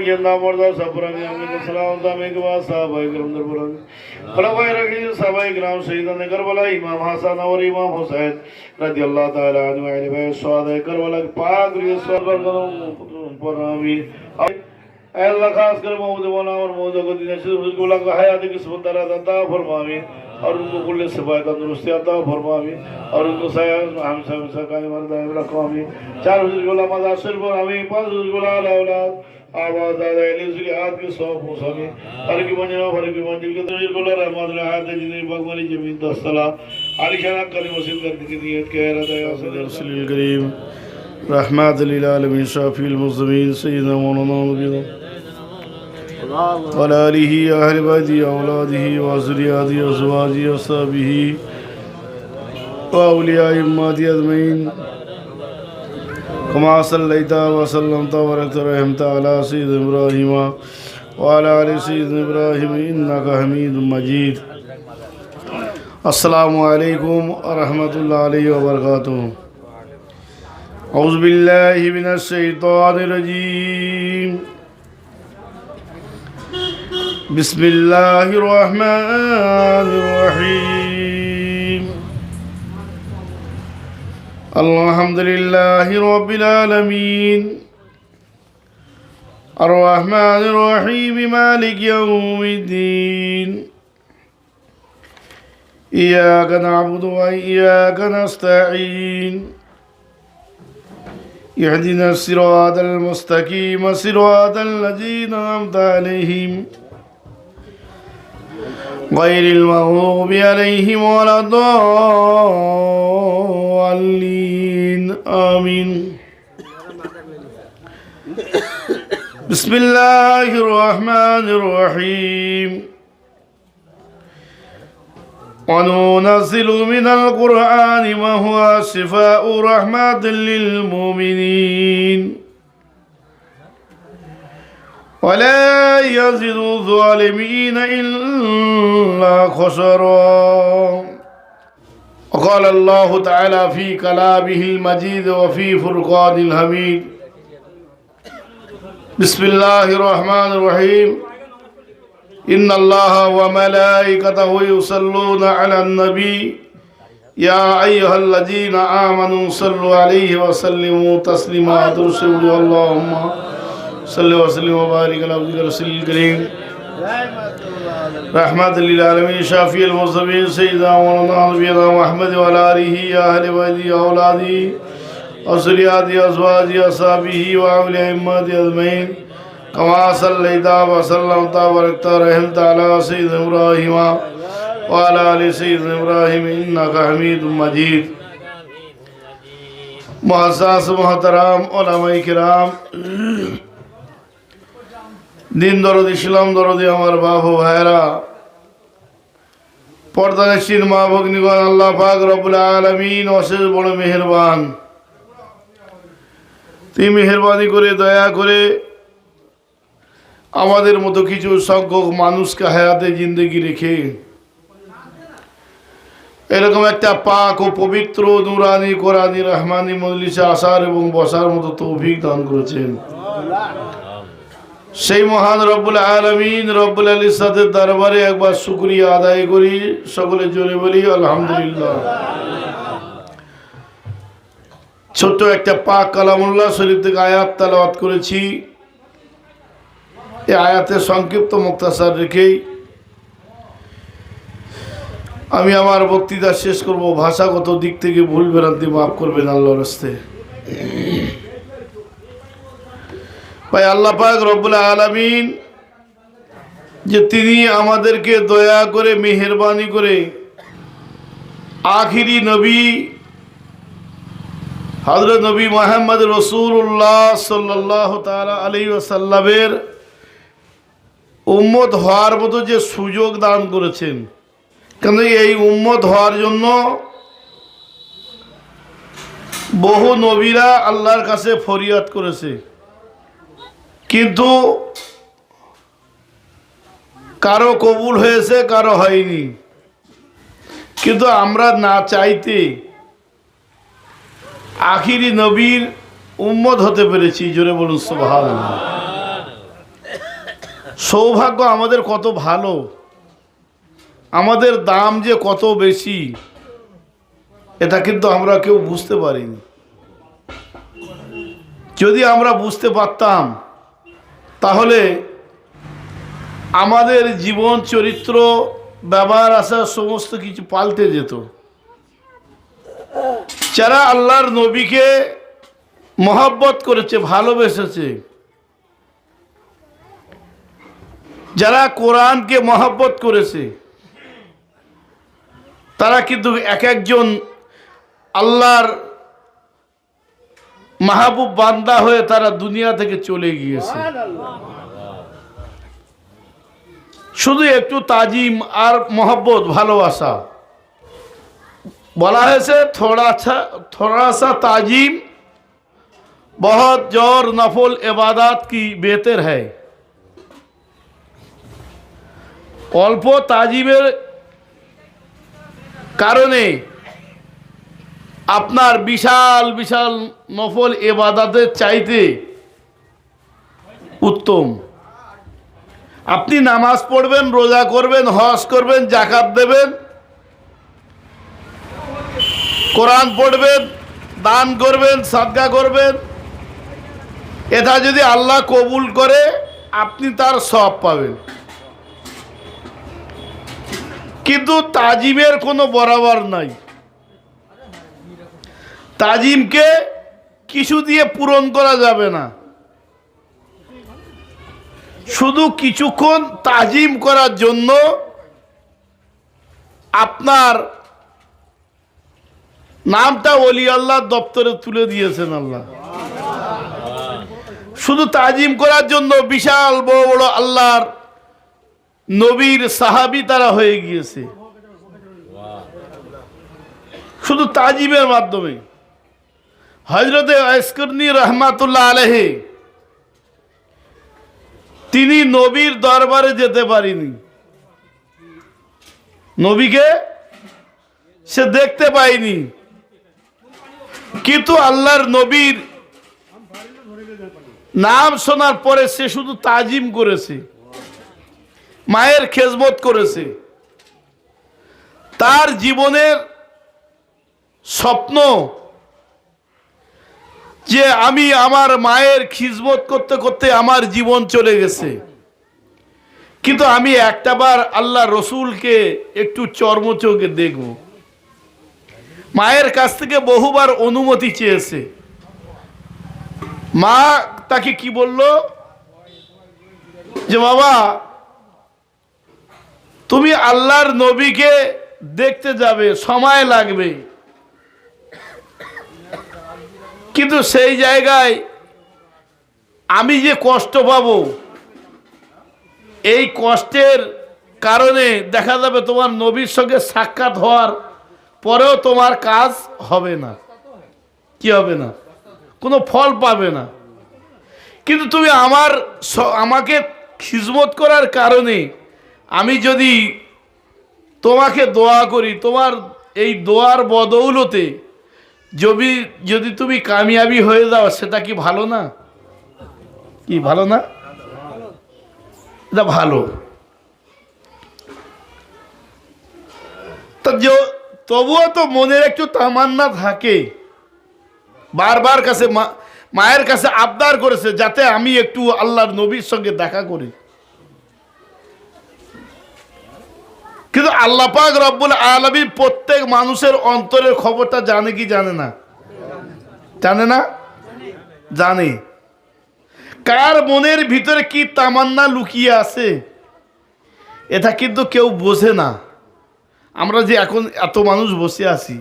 जिंदा मुर्दा सब पुरानी अमीन सलाम तामे के बाद साहबाए किराम दर पुरानी खलफाए रशीदीन साहबाए किराम शहीदान करबला इमाम हसन और इमाम हुसैन रज़ी अल्लाह ताला अन्हु अहले बैत शहादाए करबला पाक रिसवाल पर आमीन। अल्लाह खास कर मोहम्मद मौला और मोहम्मद को दिन से गुला का हयात की किस्मत अता फरमावे और उनको कुल सिफात तंदुरुस्ती अता फरमावे और उनको सयाज हम सब सकाय मर्द रखवावे। चार हुजूर गुला मजा सिर्फ हमें पांच हुजूर गुला औलाद आवाज आदा इलियात के सौ मुसामी हर की मंजिल के हुजूर गुला रहमत रहत जिंदगी भगवानी जमीन दस्तला आलिशान करीम वसील करने की नियत के इरादा या रसूल करीम रहमत लिल आलमीन शफीउल मुस्लिमीन सय्यदना मौलाना नबीना وعلى آله أهل بيته أولاده وذرياته وأزواجه وصحبه وأولياء أمته أجمعين كما صليت وسلمت وباركت ورحمت على سيدنا إبراهيم وعلى آل سيدنا إبراهيم إنك حميد مجيد. السلام عليكم ورحمة الله وبركاته. أعوذ بالله من الشيطان الرجيم. بسم الله الرحمن الرحيم. الحمد لله رب العالمين الرحمن الرحيم مالك يوم الدين إياك نعبد وإياك نستعين اهدنا الصراط المستقيم صراط الذين أنعمت عليهم غير المغضوب عليهم ولا الضالين آمين. بسم الله الرحمن الرحيم. وننزل من القرآن ما هو شفاء رحمة للمؤمنين ولا يزيد الظالمين إلا خسرا. وقال الله تعالى في كلامه المجيد وفي فرقان الحميد. بسم الله الرحمن الرحيم. إن الله وملائكته يصلون على النبي يا أيها الذين آمنوا صلوا عليه وسلموا تسليما. رسول اللهم صل وسلم وبارك على عبدك رسول الكريم رحمة للعالمين شافي المصطفين سيدنا مولانا نبينا محمد وعلى آله أهل بيته أولاده وذرياته أزواجه أصحابه وأولياء أمته أجمعين كما صليت وسلمت وباركت ورحمت على سيدنا إبراهيم وعلى آل سيدنا إبراهيم إنك حميد مجيد. मुअज़्ज़ज़ मोहतरम उलमाए किराम दिन दरदी इस्लाम दरदी আমার বাবু ভাইরা পর্দানশীল মা ভগ্নীগণ আল্লাহ পাক রব্বুল আলামিন অশেষ বড় মেহেরবান। তিনি মেহেরবানি করে দয়া করে আমাদের মতো কিছু সংখ্যক মানুষকে হায়াতে জিন্দেগি রেখে এরকম একটা পাক ও পবিত্র নূরানি কোরআনি রহমানি মজলিসে আসার এবং বসার মতো তৌফিক দান করেছেন। সেই মহান রব্বুল আলামিন রব্বুল ইজ্জতের দরবারে একবার শুকরিয়া আদায় করি, সকলে জোরে বলি আলহামদুলিল্লাহ। ছোট্ট একটা পাক কালামুল্লাহ শরীফ থেকে আয়াত তেলাওয়াত করেছি। এই আয়াতের সংক্ষিপ্ত মুক্তাসার রেখেই আমি আমার বক্তৃতা শেষ করব। ভাষাগত দিক থেকে ভুল ভ্রান্তি মাফ করবেন আল্লাহর রাস্তে। ভাই আল্লাহ পাক রব্বুল আলামিন যে তিনি আমাদেরকে দয়া করে মেহেরবানি করে আখিরি নবী হযরত নবী মুহাম্মদ রাসূলুল্লাহ সাল্লাল্লাহু তাআলা আলাইহি ওয়াসাল্লামের উম্মত হওয়ার মতো যে সুযোগ দান করেছেন। কেন এই উম্মত হওয়ার জন্য বহু নবীরা আল্লাহর কাছে ফরিয়াদ করেছে, কিন্তু কারো কবুল হয়েছে কারো হয়নি। কিন্তু আমরা না চাইতে আখিরি নবীর উম্মত হতে পেরেছি। জোরে বলুন সুবহানাল্লাহ। সৌভাগ্য আমাদের কত ভালো, আমাদের দাম যে কত বেশি, এটা কিন্তু আমরা কেউ বুঝতে পারিনি। যদি আমরা বুঝতে পারতাম তাহলে আমাদের জীবন চরিত্র ব্যবহার আচার সমস্ত কিছু পাল্টে যেত। যারা আল্লাহর নবীকে মহব্বত করেছে, ভালোবেসেছে, যারা কোরআনকে মহব্বত করেছে, তারা কিন্তু এক একজন আল্লাহর মাহবুব বান্দা হয়ে তারা দুনিয়া থেকে চলে গিয়েছে। শুধু একটু তাজিম আর মহব্বত, ভালোবাসা বলা হয়েছে, थोड़ा सा ताजीम बहुत जोर नफल इबादत की बेहतर है। অল্প তাজিমের কারণে আপনার বিশাল বিশাল নফল ইবাদতের চাইতে উত্তম। আপনি নামাজ পড়বেন, রোজা করবেন, হজ করবেন, যাকাত দেবেন, কোরআন পড়বেন, দান করবেন, সাদকা করবেন, এটা যদি আল্লাহ কবুল করে আপনি তার সওয়াব পাবেন। কিন্তু তাজিমের কোনো বরাবর নাই। তাজিমকে কিছু দিয়ে পূরণ করা যাবে না। শুধু কিছুক্ষণ তাজিম করার জন্য আপনার নামটা ওলি আল্লাহর দপ্তরে তুলে দিয়েছেন আল্লাহ। শুধু তাজিম করার জন্য বিশাল বড় বড় আল্লাহর নবীর সাহাবী তারা হয়ে গিয়েছে, শুধু তাজিমের মাধ্যমে। হযরতে আশকরনী রহমাতুল্লাহ আলাইহি তিনি নবীর দরবারে যেতে পারেনি, নবীকে সে দেখতে পায়নি, কিন্তু আল্লাহর নবীর নাম শোনার পরে সে শুধু তাজিম করেছে, মায়ের খেজমত করেছে। তার জীবনের স্বপ্ন যে আমি আমার মায়ের খিজমত করতে করতে আমার জীবন চলে গেছে, কিন্তু আমি একটাবার আল্লাহ রসুলকে একটু চর্মচোখে দেখব। মায়ের কাছ থেকে বহুবার অনুমতি চেয়েছে। মা তাকে কি বলল যে বাবা তুমি আল্লাহর নবীকে দেখতে যাবে, সময় লাগবে, কিন্তু সেই জায়গায় আমি যে কষ্ট পাবো, এই কষ্টের কারণে দেখা যাবে তোমার নবীর সঙ্গে সাক্ষাৎ হওয়ার পরেও তোমার কাজ হবে না। কি হবে না? কোনো ফল পাবে না। কিন্তু তুমি আমাকে খিজমত করার কারণে আমি যদি তোমাকে দোয়া করি, তোমার এই দোয়ার বদৌলতে যদি তুমি কামিয়াবি হয়ে যাও, সেটা কি ভালো না? কি ভালো না? এটা ভালো। তবুও তো মনের একটু তামান্না থাকে, বারবার কাছে মায়ের কাছে আবদার করেছে যাতে আমি একটু আল্লাহর নবীর সঙ্গে দেখা করি। কিন্তু আল্লাহ পাক রব্বুল আলামিন প্রত্যেক মানুষের অন্তরের খবরটা জানে কি জানে না? জানে না? জানে। কার মনের ভিতরে কি তামান্না লুকিয়ে আছে এটা কিন্তু কেউ বোঝে না। আমরা যে এখন এত মানুষ বসে আছি,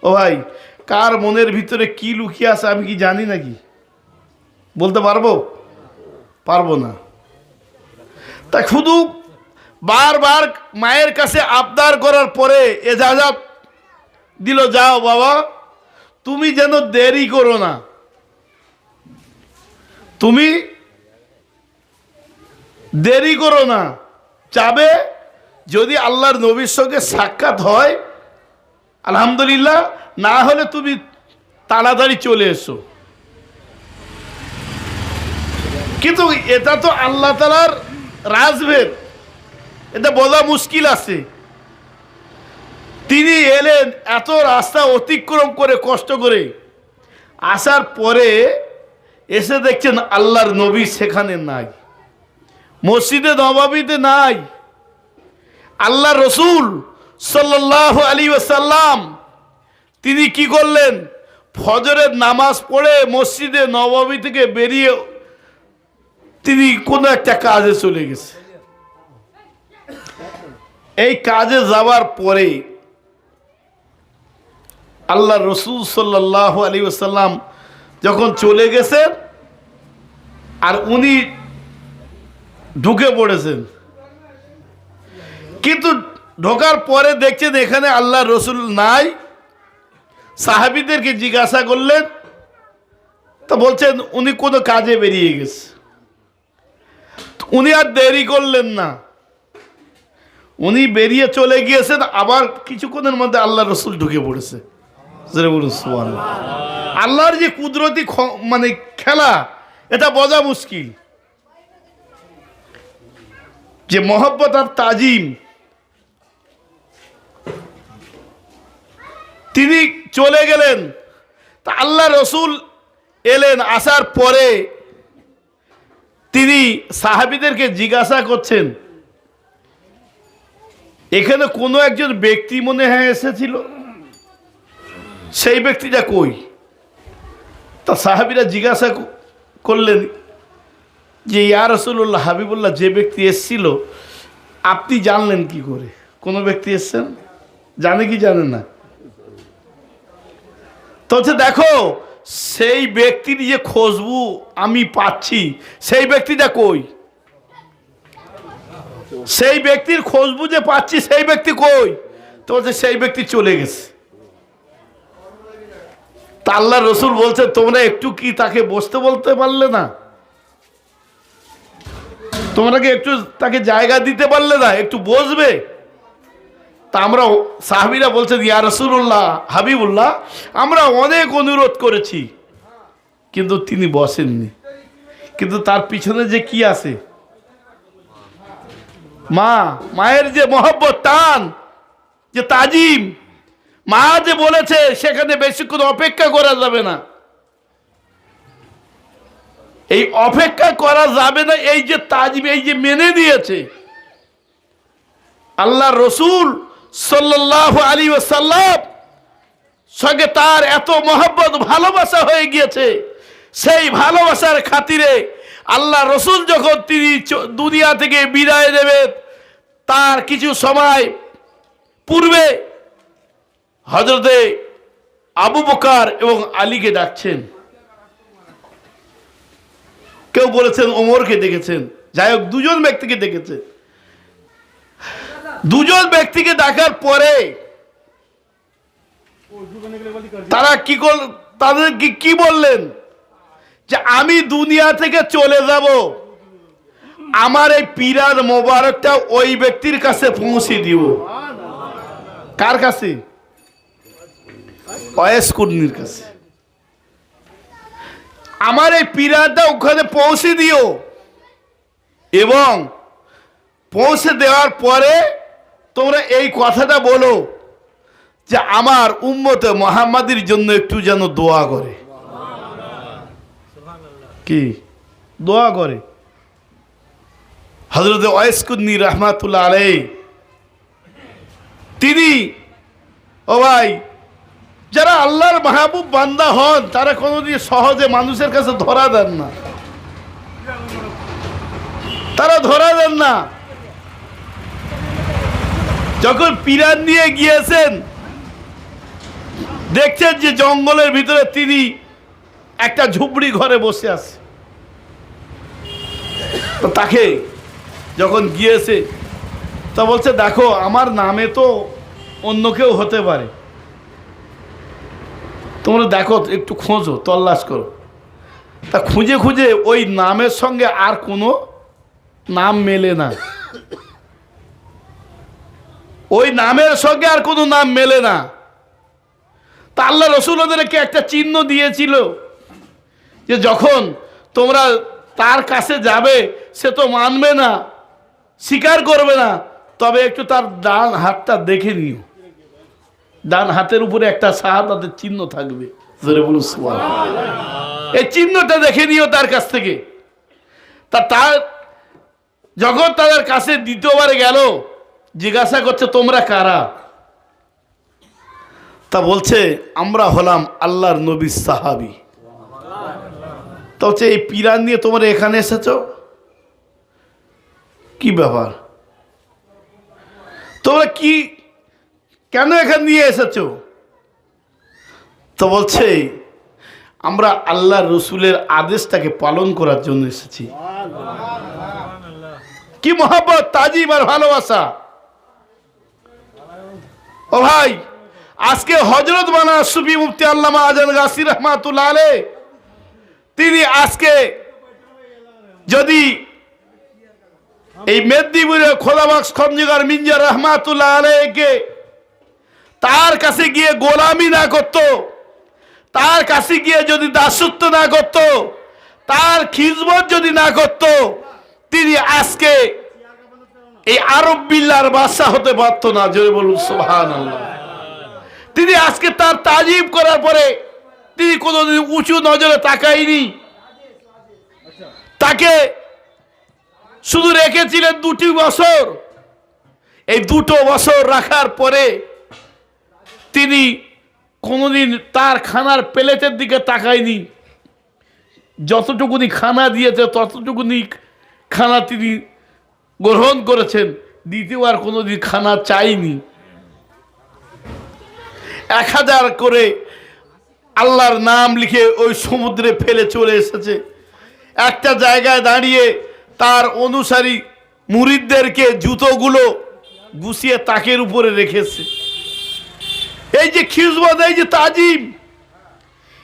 ও ভাই, কার মনের ভিতরে কি লুকিয়ে আছে আমি কি জানি নাকি? বলতে পারবো? পারবো না। তাই শুধু বারবার মায়ের কাছে আবদার করার পরে এজাজত দিল, যাও বাবা, তুমি যেন দেরি করো না, তুমি দেরি করো না, যাবে। যদি আল্লাহর নবীর সঙ্গে সাক্ষাৎ হয় আলহামদুলিল্লাহ, না হলে তুমি তাড়াতাড়ি চলে এসো। কিন্তু এটা তো আল্লাহ তাআলার রাজভেদ, এটা বোঝা মুশকিল আছে। তিনি এলেন এত রাস্তা অতিক্রম করে কষ্ট করে, আসার পরে এসে দেখছেন আল্লাহর নবী সেখানে নাই, মসজিদে নববীতে নাই। আল্লাহ রসুল সাল্লাল্লাহু আলাইহি ওয়াসাল্লাম তিনি কি করলেন, ফজরের নামাজ পড়ে মসজিদে নববী থেকে বেরিয়ে তিনি কোনো একটা কাজে চলে গেছে। এই কাজে যাওয়ার পরে আল্লাহ রসুল সাল্লাল্লাহু আলাইহি ওয়াসাল্লাম যখন চলে গেছেন আর উনি ঢুকে পড়েছেন, কিন্তু ঢোকার পরে দেখছেন এখানে আল্লাহ রসুল নাই। সাহাবীদেরকে জিজ্ঞাসা করলেন, তো বলছেন উনি কোনো কাজে বেরিয়ে গেছে। উনি আর দেরি করলেন না, উনি বেরিয়ে চলে গিয়েছেন। আবার কিছুক্ষণের মধ্যে আল্লাহ রসুল ঢুকে পড়েছে। আল্লাহর যে কুদরতি মানে খেলা, এটা বোঝা মুশকিল। যে মহব্বত আর তাজিম, তিনি চলে গেলেন। তা আল্লাহ রসুল এলেন, আসার পরে তিনি সাহাবীদেরকে জিজ্ঞাসা করছেন, এখানে কোনো একজন ব্যক্তি মনে হয় এসেছিল, সেই ব্যক্তিটা কই? তা সাহাবীরা জিজ্ঞাসা করলেন যে ইয়া রাসূলুল্লাহ, হাবিবুল্লাহ, যে ব্যক্তি এসেছিল আপনি জানলেন কি করে? কোন ব্যক্তি এসেছেন জানে কি জানেন না? তো হচ্ছে দেখো, সেই ব্যক্তির যে খুশবু আমি পাচ্ছি, সেই ব্যক্তিটা কই? সেই ব্যক্তির খুশবু যে পাচ্ছি, সেই ব্যক্তি কই? তো হচ্ছে সেই ব্যক্তি চলে গেছে। তা আল্লাহ রসুল বলছে, তোমরা একটু কি তাকে বসতে বলতে পারলে না? তোমরা কি একটু তাকে জায়গা দিতে পারলে না? একটু বসবে। তা আমরা সাহাবীরা বলছেন, ইয়া রাসূলুল্লাহ, হাবিবুল্লাহ, আমরা অনেক অনুরোধ করেছি কিন্তু তিনি বসেননি। কিন্তু তার পিছনে যে কি আছে, মায়ের যে মহব্বত, টান, যে তাজিম, মা যে বলেছে সেখানে বেশিক্ষণ অপেক্ষা করা যাবে না। এই অপেক্ষা করা যাবে না, এই যে তাজিম, এই যে মেনে নিয়েছে। আল্লাহ রসুল সাল্লাল্লাহু আলাইহি ওয়াসাল্লাম সঙ্গে তার এত মহব্বত, ভালোবাসা হয়ে গিয়েছে। সেই ভালোবাসার খাতিরে আল্লাহ রসুল যখন তিনি দুনিয়া থেকে বিদায় নেবেন, তার কিছু সময় পূর্বে হযরতে আবু বকর এবং আলীকে ডাকছেন। কেউ বলেছেন ওমরকে দেখেছেন, যাই হোক দুজন ব্যক্তিকে দেখেছে। দুজন ব্যক্তিকে ডাকার পরে তারা কি তাদের কি বললেন, যে আমি দুনিয়া থেকে চলে যাব, আমার এই পীরার মোবারকটা ওই ব্যক্তির কাছে পৌঁছে দিব। কার কাছে? ওয়াইস কুর্নির কাছে। আমার এই পীরাটা ওখানে পৌঁছে দিও, এবং পৌঁছে দেওয়ার পরে তোমরা এই কথাটা বলো যে আমার উম্মতে মুহাম্মাদির জন্য একটু যেন দোয়া করে। কি দোয়া করে? হযরত ওয়াইস কুর্নি রাহমাতুল্লাহ আলাইহি তিনি, ও ভাই, যারা আল্লাহর মাহবুব বান্দা হন তারা কোনোদিন সহজে মানুষের কাছে ধরা দেন না, তারা ধরা দেন না। যখন পিরান নিয়ে গিয়েছেন, দেখছেন যে জঙ্গলের ভিতরে তিনি একটা ঝুপড়ি ঘরে বসে আছে। তো তাকে যখন গিয়েছে, তা বলছে, দেখো আমার নামে তো অন্য কেউ হতে পারে, তোমরা দেখো, একটু খোঁজো, তল্লাশ করো। তা খুঁজে খুঁজে ওই নামের সঙ্গে আর কোনো নাম মেলে না, ওই নামের সঙ্গে আর কোনো নাম মেলে না। তা আল্লাহ রসুল ওদেরকে একটা চিহ্ন দিয়েছিল যে যখন তোমরা তার কাছে যাবে, সে তো মানবে না, স্বীকার করবে না, তবে একটু তার ডান হাতটা দেখে নিও। ডান হাতের উপরে একটা শাহাদাতের চিহ্ন থাকবে, জোরে বলুন সুবহানাল্লাহ। এই চিহ্নটা দেখে নিও তার কাছ থেকে। তার যখন তাদের কাছে দ্বিতীয়বার গেল, জিজ্ঞাসা করছে তোমরা কারা? তা বলছে আমরা হলাম আল্লাহর নবীর সাহাবী। তো হচ্ছে এই পিরান নিয়ে তোমরা এখানে এসেছো, কি ব্যাপার, তোমরা কি কেন এখানে নিয়ে এসেছো? তো বলছে আমরা আল্লাহর রসুলের আদেশটাকে পালন করার জন্য এসেছি। কি মহব্বত, তাজিম আর ভালোবাসা। ও ভাই, আজকে হযরত মাওলানা সুফি মুফতি আল্লামা আজান গাছি রহমাতুল্লাহ আলাইহ, তিনি আজকে যদি এই মেদিনীপুরের খোদাবক্স খঞ্জিগার মিঞ্জা রহমাতুল্লাহ আলাইহকে তার কাছে গিয়ে গোলামি না করত, তার কাছে গিয়ে যদি দাসত্ব না করত, তার খিজমত যদি না করত, তিনি আজকে এই আরব বিল্লার বাদশা হতে পারত না। জোরে বলুন সুবহানাল্লাহ। তিনি আজকে তার তাজিম করার পরে তিনি কোনোদিন উঁচু নজরে তাকায়নি। তাকে শুধু রেখেছিলেন 2টি বছর। এই 2টো বছর রাখার পরে তিনি কোনোদিন তার খানার প্লেটের দিকে তাকায়নি। যতটুকুনি খানা দিয়েছে ততটুকুনি খানা তিনি গ্রহণ করেছেন, দ্বিতীয়বার কোনোদিন খানা চাইনি। 1000 করে আল্লাহর নাম লিখে ওই সমুদ্রে ফেলে চলে এসেছে। একটা জায়গায় দাঁড়িয়ে তার অনুসারী মুরিদদেরকে জুতোগুলো গুছিয়ে তাকের উপরে রেখেছে। এই যে খিজমত, এই যে তাজিম,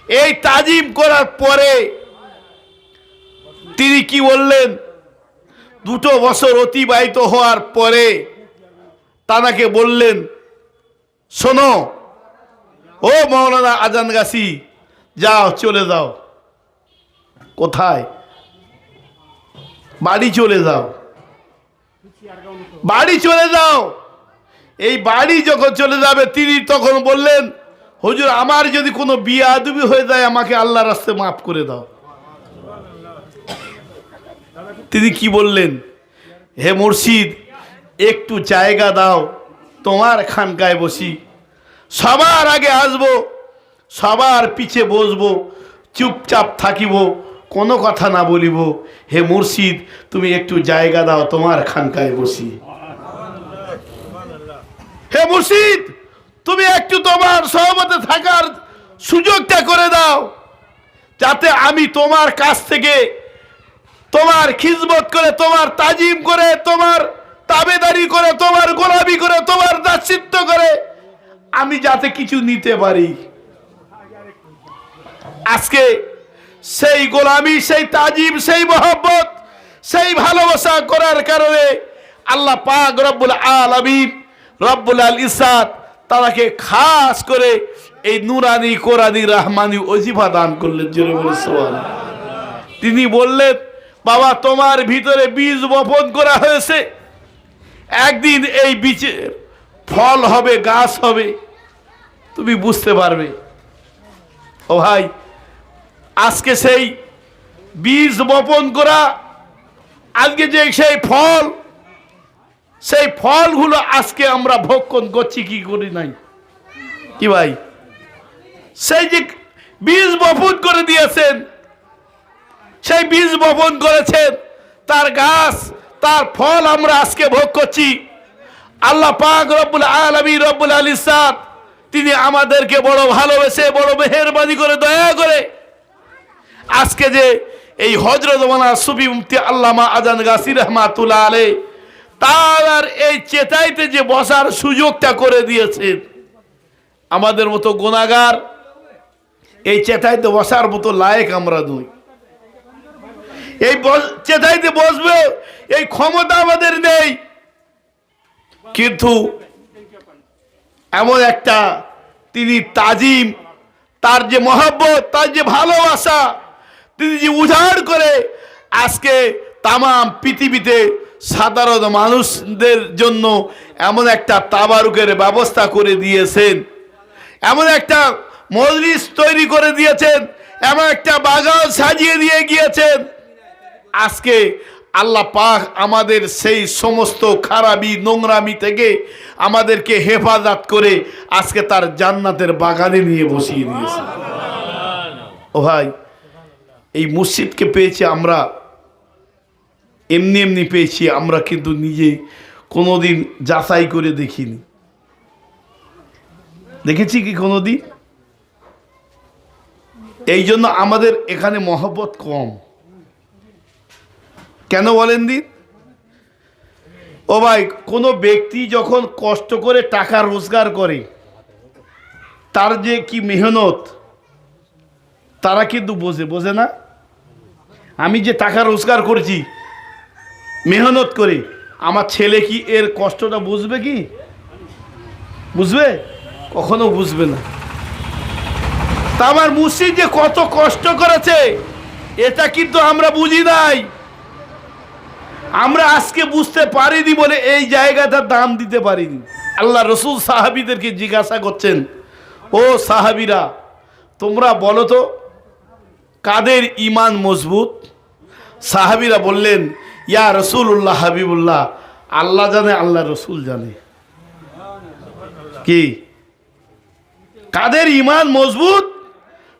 এই তাজিম করার পরে তিনি কি বললেন? 2টো বছর অতিবাহিত হওয়ার পরে তানাকে বললেন, শোনো ও মাওলানা আজান গাছি, যাও চলে যাও। কোথায়? বাড়ি চলে যাও, বাড়ি চলে যাও। এই বাড়ি যখন চলে যাবে তিনি তখন বললেন, হুজুর আমার যদি কোনো বিয়াদবি হয়ে যায় আমাকে আল্লাহর রাস্তায় মাফ করে দাও। তিনি কি বললেন? হে মুর্শিদ, একটু জায়গা দাও, তোমার খানকায় বসি, সবার আগে আসবো, সবার পিছে বসবো, চুপচাপ থাকিব, কোনো কথা না বলিব। হে মুর্শিদ, তুমি একটু জায়গা দাও, তোমার খানকায় বসি। হে মুর্শিদ, তুমি একটু তোমার সহবতে থাকার সুযোগটা করে দাও, যাতে আমি তোমার কাছ থেকে তোমার খিজমত করে, তোমার তাজিম করে, তোমার তাবেদারি করে, তোমার গোলামি করে, তোমার দাসিত্ব করে আমি যাতে কিছু নিতে পারি। আজকে সেই গোলামি, সেই তাজিম, সেই মহব্বত, সেই ভালোবাসা করার কারণে আল্লাহ পাক রব্বুল আলামিন, রব্বুল আল ইসাত তাকে খাস করে এই নুরানি কোরআনি রহমানি ওজিফা দান করলেন। জোরে বলে সুবহানাল্লাহ। তিনি বললেন, বাবা তোমার ভিতরে বীজ বপন করা হয়েছে, একদিন এই বীজের ফল হবে, গাছ হবে, তুমি বুঝতে পারবে। ও ভাই, আজকে সেই বীজ বপন করা, আজকে যে সেই ফল, সেই ফলগুলো আজকে আমরা ভক্ষণ করছি কি করি নাই? কি ভাই, সেই যে বীজ বপন করে দিয়েছেন, সেই বীজ বপন করেছেন, তার গাছ, তার ফল আমরা আজকে ভোগ করছি। আল্লাহ পাক রব্বুল আলামিন, রব্বুল আল ইসাত তিনি আমাদেরকে বড় ভালোবেসে, বড় মেহেরবানি করে, দয়া করে আজকে যে এই হযরত মাওলানা সুফি মুফতি আল্লামা আজান গাছি রহমাতুল্লাহ আলাইহ তার এই চেতাইতে যে বসার সুযোগটা করে দিয়েছেন, আমাদের মতো গুনাহগার এই চেতাইতে বসার মতো লায়েক আমরা নই। এই চেতাইতে বসবে এই ক্ষমতা আমাদের নেই, কিন্তু এমন একটা তিনি তাজিম, তার যে মহব্বত, তার যে ভালোবাসা তিনি যে উজাড় করে আজকে তামাম পৃথিবীতে সাধারণ মানুষদের জন্য এমন একটা তাবারুকের ব্যবস্থা করে দিয়েছেন, এমন একটা মজলিস তৈরি করে দিয়েছেন, এমন একটা বাগান সাজিয়ে দিয়ে গিয়েছেন। আজকে আল্লাহ পাক আমাদের সেই সমস্ত খারাপি নোংরামি থেকে আমাদেরকে হেফাজত করে আজকে তার জান্নাতের বাগানে নিয়ে বসিয়ে দিয়েছে। ও ভাই, এই মসজিদকে পেয়েছি আমরা, এমনি এমনি পেয়েছি আমরা, কিন্তু নিজে কোনোদিন যাচাই করে দেখিনি। দেখেছি কি কোনোদিন? এই জন্য আমাদের এখানে মহব্বত কম। কেন বলেন দিন? ও ভাই, কোনো ব্যক্তি যখন কষ্ট করে টাকা রোজগার করে, তার যে কি মেহনত তারা কিন্তু বোঝে না? আমি যে টাকা রোজগার করছি মেহনত করে, আমার ছেলে কি এর কষ্টটা বুঝবে? কি বুঝবে? কখনো বুঝবে না। তা আমার মুর্শিদ যে কত কষ্ট করেছে এটা কিন্তু আমরা বুঝি নাই। আমরা আজকে বুঝতে পারিনি বলে এই জায়গাটার দাম দিতে পারিনি। আল্লাহ রসুল সাহাবীদেরকে জিজ্ঞাসা করছেন, ও সাহাবীরা, তোমরা বলো তো কাদের ঈমান মজবুত? সাহাবীরা বললেন, ইয়া রসুল্লাহ, হাবিবুল্লাহ, আল্লাহ জানে, আল্লাহ রসুল জানে। কি কাদের ঈমান মজবুত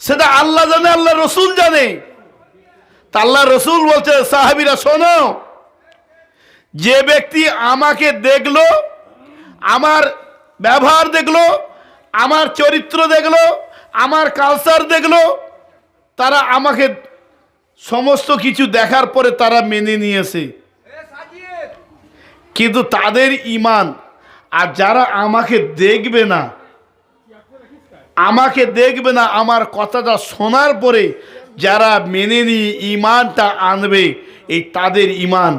সেটা আল্লাহ জানে, আল্লাহ রসুল জানে। তা আল্লাহ রসুল বলছে, সাহাবীরা শোনো, যে ব্যক্তি আমাকে দেখলো, আমার ব্যবহার দেখলো, আমার চরিত্র দেখলো, আমার কালচার দেখলো, তারা আমাকে সমস্ত কিছু দেখার পরে তারা মেনে নিয়েছে, কিন্তু তাদের ঈমান। আর যারা আমাকে দেখবে না, আমার কথাটা শোনার পরে যারা মেনে নিয়ে ঈমানটা আনবে, এই তাদের ঈমান।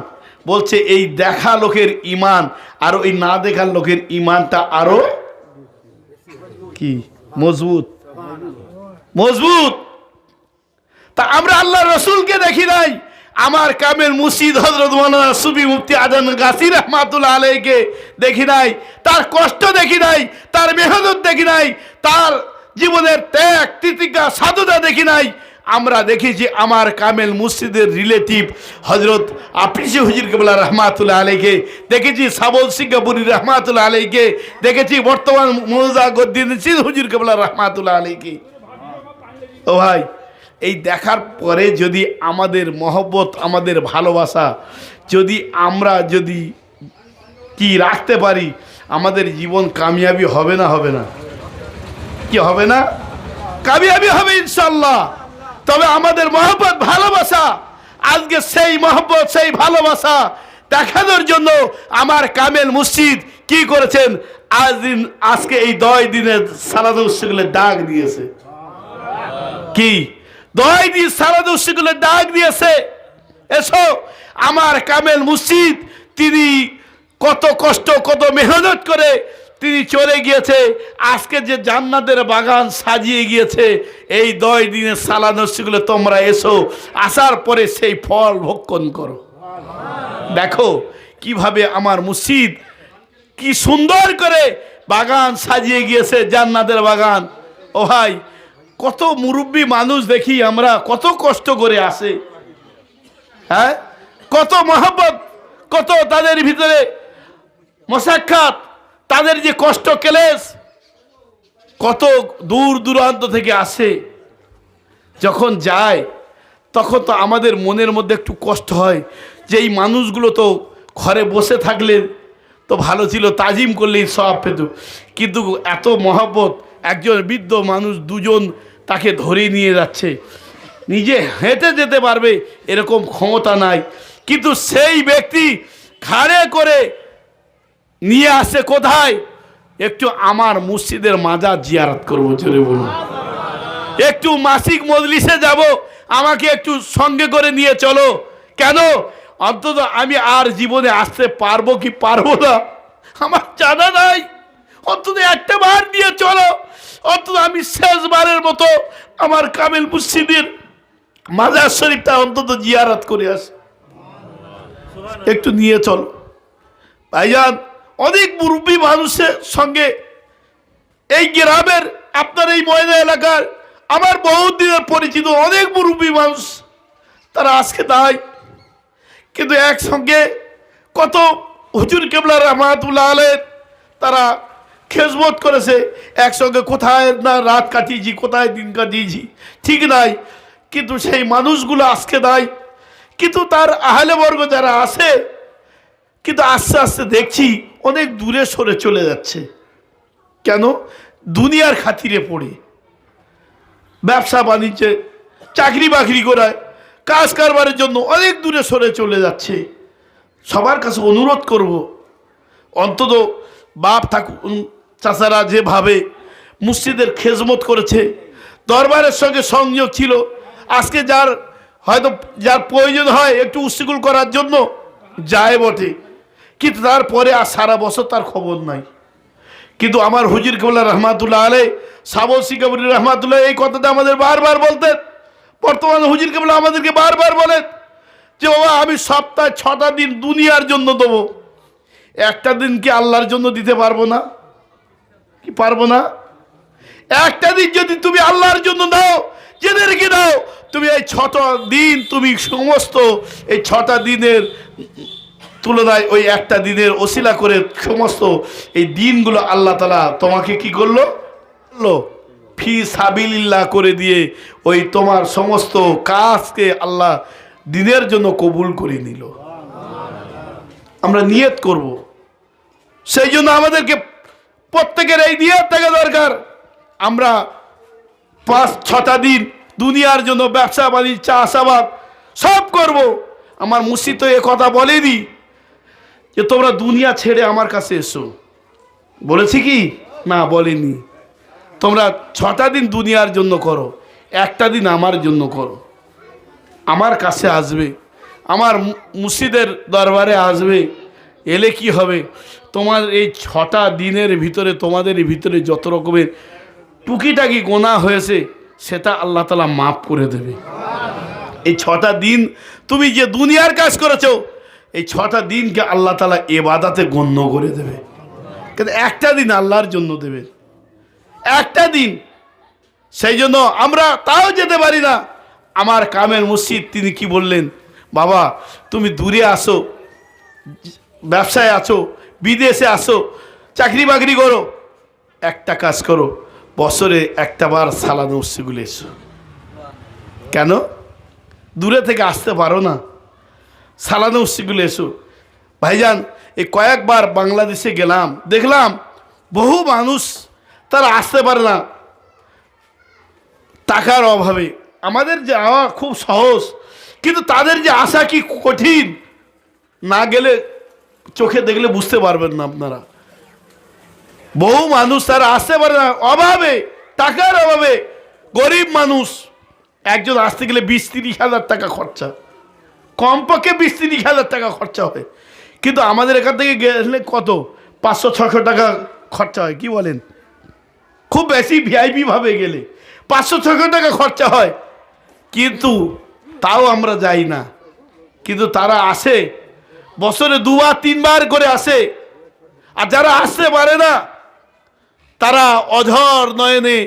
বলছে এই দেখা লোকের ঈমান আর ওই না দেখার লোকের ঈমানটা আরো কি মজবুত। তা আমরা আল্লাহ রসুলকে দেখি নাই। আমার কামের মুর্শিদ হযরত মাওলানা সুফি মুফতি আজান গাছি রহমাতুল্লাহ আলাইহিকে দেখি নাই, তার কষ্ট দেখি নাই, তার মেহনত দেখি নাই, তার জীবনের ত্যাগ তিতিক্ষা সাধুতা দেখি নাই। আমরা দেখেছি আমার কামেল মুর্শিদের রিলেটিভ হযরত আফ্রিসি হুজুর কেবলা রহমাতুল্লাহ আলাইহিকে দেখেছি, সাবল সিঙ্গাপুরি রহমাতুল্লাহ আলাইহিকে দেখেছি, বর্তমান মুর্জা গদ্দিন হুজুর কেবলা রহমাতুল্লাহ আলাইহিকে। ও ভাই, এই দেখার পরে যদি আমাদের মহব্বত, আমাদের ভালোবাসা যদি আমরা কি রাখতে পারি, আমাদের জীবন কামিয়াবি হবে না? হবে না? কি হবে না? কামিয়াবি হবে ইনশাআল্লাহ। তবে আমাদের মহব্বত, ভালোবাসা, আজকে সেই মহব্বত, সেই ভালোবাসা দেখানোর জন্য আমার কামেল মুর্শিদ কি করেছেন, আজকে এই 10 দিনের সালাতুল শিগলের ডাক দিয়েছে। কি 10 দিন সালাতুল শিগলের ডাক দিয়েছে, এসো। আমার কামেল মুর্শিদ তিনি কত কষ্ট, কত মেহনত করে তিনি চলে গিয়েছে, আজকে যে জান্নাতের বাগান সাজিয়ে গিয়েছে। এই 10 দিনের সালাতুল শিগলে তোমরা এসো, আসার পরে সেই ফল ভক্ষণ করো। দেখো কিভাবে আমার মুর্শিদ কি সুন্দর করে বাগান সাজিয়ে গিয়েছে, জান্নাতের বাগান। ও ভাই, কত মুরব্বী মানুষ দেখি আমরা, কত কষ্ট করে আসে, হ্যাঁ, কত মহব্বত, কত তাদের ভিতরে মশাক্কাত, তাদের যে কষ্ট ক্লেশ, কত দূর দূরান্ত থেকে আসে। যখন যায় তখন তো আমাদের মনের মধ্যে একটু কষ্ট হয় যে এই মানুষগুলো তো ঘরে বসে থাকলে তো ভালো ছিল, তাজিম করলেই সওয়াব পেত, কিন্তু এত মহব্বত, একজন বৃদ্ধ মানুষ, দুজন তাকে ধরে নিয়ে যাচ্ছে, নিজে হেঁটে যেতে পারবে এরকম ক্ষমতা নাই, কিন্তু সেই ব্যক্তি ঘাড়ে করে নিয়ে আসে কোথায়? একটু আমার মুর্শিদের মাজার জিয়ারত করবো, জোরে বলুন। একটু মাসিক মজলিসে যাব, আমাকে একটু সঙ্গে করে নিয়ে চলো। কেন? অন্তত আমি আর জীবনে আসতে পারবো কি পারবো না আমার জানা নাই, অন্তত একটা বার নিয়ে চলো, অন্তত আমি শেষবারের মতো আমার কামেল মুর্শিদের মাজার শরীফটা অন্তত জিয়ারত করে আসে, একটু নিয়ে চলো ভাইজান। অনেক মুরব্বী মানুষের সঙ্গে এই গ্রামের, আপনার এই ময়দা এলাকার আমার বহুত দিনের পরিচিত অনেক মুরব্বী মানুষ, তারা আজকে নাই, কিন্তু একসঙ্গে কত হুজুর কেবলা রহমাতুল্লাহ আলাইহি তারা খেজমত করেছে, একসঙ্গে কোথায় না রাত কাটিয়েছি, কোথায় দিন কাটিয়েছি ঠিক নাই, কিন্তু সেই মানুষগুলো আজকে নাই। কিন্তু তার আহলে বর্গ যারা আছে, কিন্তু আস্তে আস্তে দেখছি অনেক দূরে সরে চলে যাচ্ছে। কেন? দুনিয়ার খাতিরে পড়ে, ব্যবসা বাণিজ্যে, চাকরি বাকরি করায়, কাজ কারবারের জন্য অনেক দূরে সরে চলে যাচ্ছে। সবার কাছে অনুরোধ করব, অন্তত বাপ ঠাকুর চাচারা যেভাবে মসজিদের খেজমত করেছে, দরবারের সঙ্গে সংযোগ ছিল, আজকে যার হয়তো যার প্রয়োজন হয় একটু উশৃঙ্খল করার জন্য যায় বটে, কিন্তু তারপরে আর সারা বছর তার খবর নাই। কিন্তু আমার হুজুর কেবলা রহমাতুল্লাহ আলাইহি সাবসি কবরি রহমাতুল্লাহ এই কথাটা আমাদের বারবার বলতেন। বর্তমানে হুজুর কেবলা আমাদেরকে বারবার বলেন যে বাবা আমি সপ্তাহে 6টা দিন দুনিয়ার জন্য দেবো, একটা দিন কি আল্লাহর জন্য দিতে পারবো না? কি পারবো না? একটা দিন যদি তুমি আল্লাহর জন্য দাও, জেনে রেখে দাও, তুমি এই 6টা দিন, তুমি সমস্ত এই 6টা দিনের তুলনায় ওই একটা দিনের ওসিলা করে সমস্ত এই দিনগুলো আল্লাহ তাআলা তোমাকে কি করলো? ফি সাবিলিল্লাহ করে দিয়ে ওই তোমার সমস্ত কাজকে আল্লাহ দিনের জন্য কবুল করে নিল। আমরা নিয়ত করব, সেই জন্য আমাদেরকে প্রত্যেকের এই নিয়ত থাকা দরকার। আমরা 5-6টা দিন দুনিয়ার জন্য ব্যবসা বাণিজ্য চাষাবাদ সব করব। আমার মুর্শিদ তো এ কথা বলেনি যে তোমরা দুনিয়া ছেড়ে আমার কাছে এসো, বলেছি কি? না, বলেনি। তোমরা 6টা দিন দুনিয়ার জন্য করো, একটা দিন আমার জন্য করো। আমার কাছে আসবে, আমার মুর্শিদের দরবারে আসবে, এলে কি হবে? তোমার এই 6টা দিনের ভিতরে তোমাদের ভিতরে যত রকমের টুকিটাকি গোনা হয়েছে সেটা আল্লাহ তাআলা মাফ করে দেবে। এই 6টা দিন তুমি যে দুনিয়ার কাজ করেছো, এই 6টা দিনকে আল্লাহ তাআলা ইবাদতে গণ্য করে দেবে। কিন্তু একটা দিন আল্লাহর জন্য দেবে, একটা দিন। সেই জন্য আমরা তাও যেতে পারি না। আমার কামের মুর্শিদ তিনি কি বললেন? বাবা তুমি দূরে আসো, ব্যবসায় আছো, বিদেশে আসো, চাকরি বাকরি করো, একটা কাজ করো, বছরে একটা বার সালাদ মসজিদগুলো এসো। কেন? দূরে থেকে আসতে পারো না, সালাদ মসজিদগুলো এসো। ভাইজান এই কয়েকবার বাংলাদেশে গেলাম, দেখলাম বহু মানুষ তারা আসতে পারে না টাকার অভাবে। আমাদের যাওয়া খুব সহজ, কিন্তু তাদের যে আসা কি কঠিন, না গেলে চোখে দেখলে বুঝতে পারবেন না আপনারা। বহু মানুষ তারা আসতে পারে না অভাবে, টাকার অভাবে। গরিব মানুষ একজন আসতে গেলে 20-30 হাজার টাকা খরচা, কমপক্ষে 20-30 হাজার টাকা খরচা হয়। কিন্তু আমাদের এখান থেকে গেলে কত? 500-600 টাকা খরচা হয়। কি বলেন? খুব বেশি ভিআইপি ভাবে গেলে 500-600 টাকা খরচা হয়, কিন্তু তাও আমরা যাই না। কিন্তু তারা আসে, বছরে 2-3 বার করে আসে। আর যারা আসতে পারে না তারা অঝর নয়নে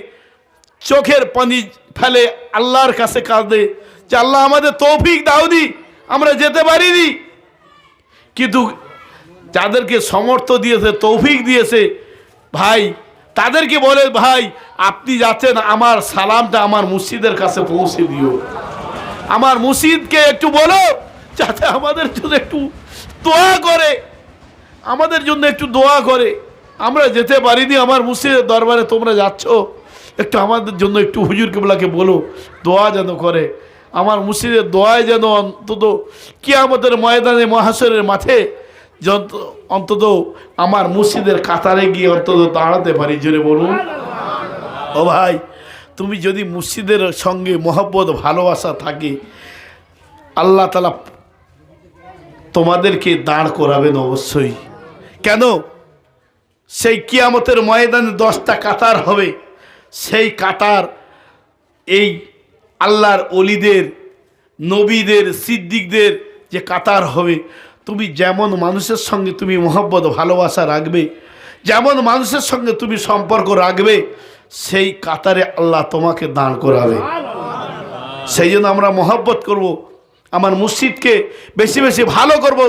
চোখের পানি ফেলে আল্লাহর কাছে কাঁদে যে আল্লাহ আমাদের তৌফিক দাও, আমরা যেতে পারিনি। কিন্তু যাদেরকে সমর্থ দিয়েছে, তৌফিক দিয়েছে, ভাই তাদেরকে বলে ভাই আপনি যাচ্ছেন, আমার সালামটা আমার মুর্শিদের কাছে পৌঁছে দিও। আমার মুর্শিদকে একটু বলো যাতে আমাদের জন্য একটু দোয়া করে, আমাদের জন্য একটু দোয়া করে। আমরা যেতে পারিনি, আমার মুর্শিদের দরবারে তোমরা যাচ্ছ, একটু আমাদের জন্য একটু হুজুর কেবলাকে বলো দোয়া যেন করে। আমার মুর্শিদের দোয়ায় যেন অন্তত কিয়ামতের ময়দানে মহাশরের মাঠে অন্তত আমার মুর্শিদের কাতারে গিয়ে অন্তত দাঁড়াতে পারি। জোরে বলুন। ও ভাই, তুমি যদি মুর্শিদের সঙ্গে মহব্বত ভালোবাসা থাকে, আল্লাহ তাআলা তোমাদেরকে দাঁড় করাবেন অবশ্যই। কেন? সেই কিয়ামতের ময়দানে 10টা কাতার হবে, সেই কাতার এই আল্লাহর ওলিদের নবীদের সিদ্দিকদের যে কাতার হবে, তুমি যেমন মানুষের সঙ্গে তুমি মহব্বত ভালোবাসা রাখবে, যেমন মানুষের সঙ্গে তুমি সম্পর্ক রাখবে, সেই কাতারে আল্লাহ তোমাকে দাঁড় করাবে। সেই জন্য আমরা মহব্বত করব, আমার মসজিদকে বেশি বেশি ভালো করব,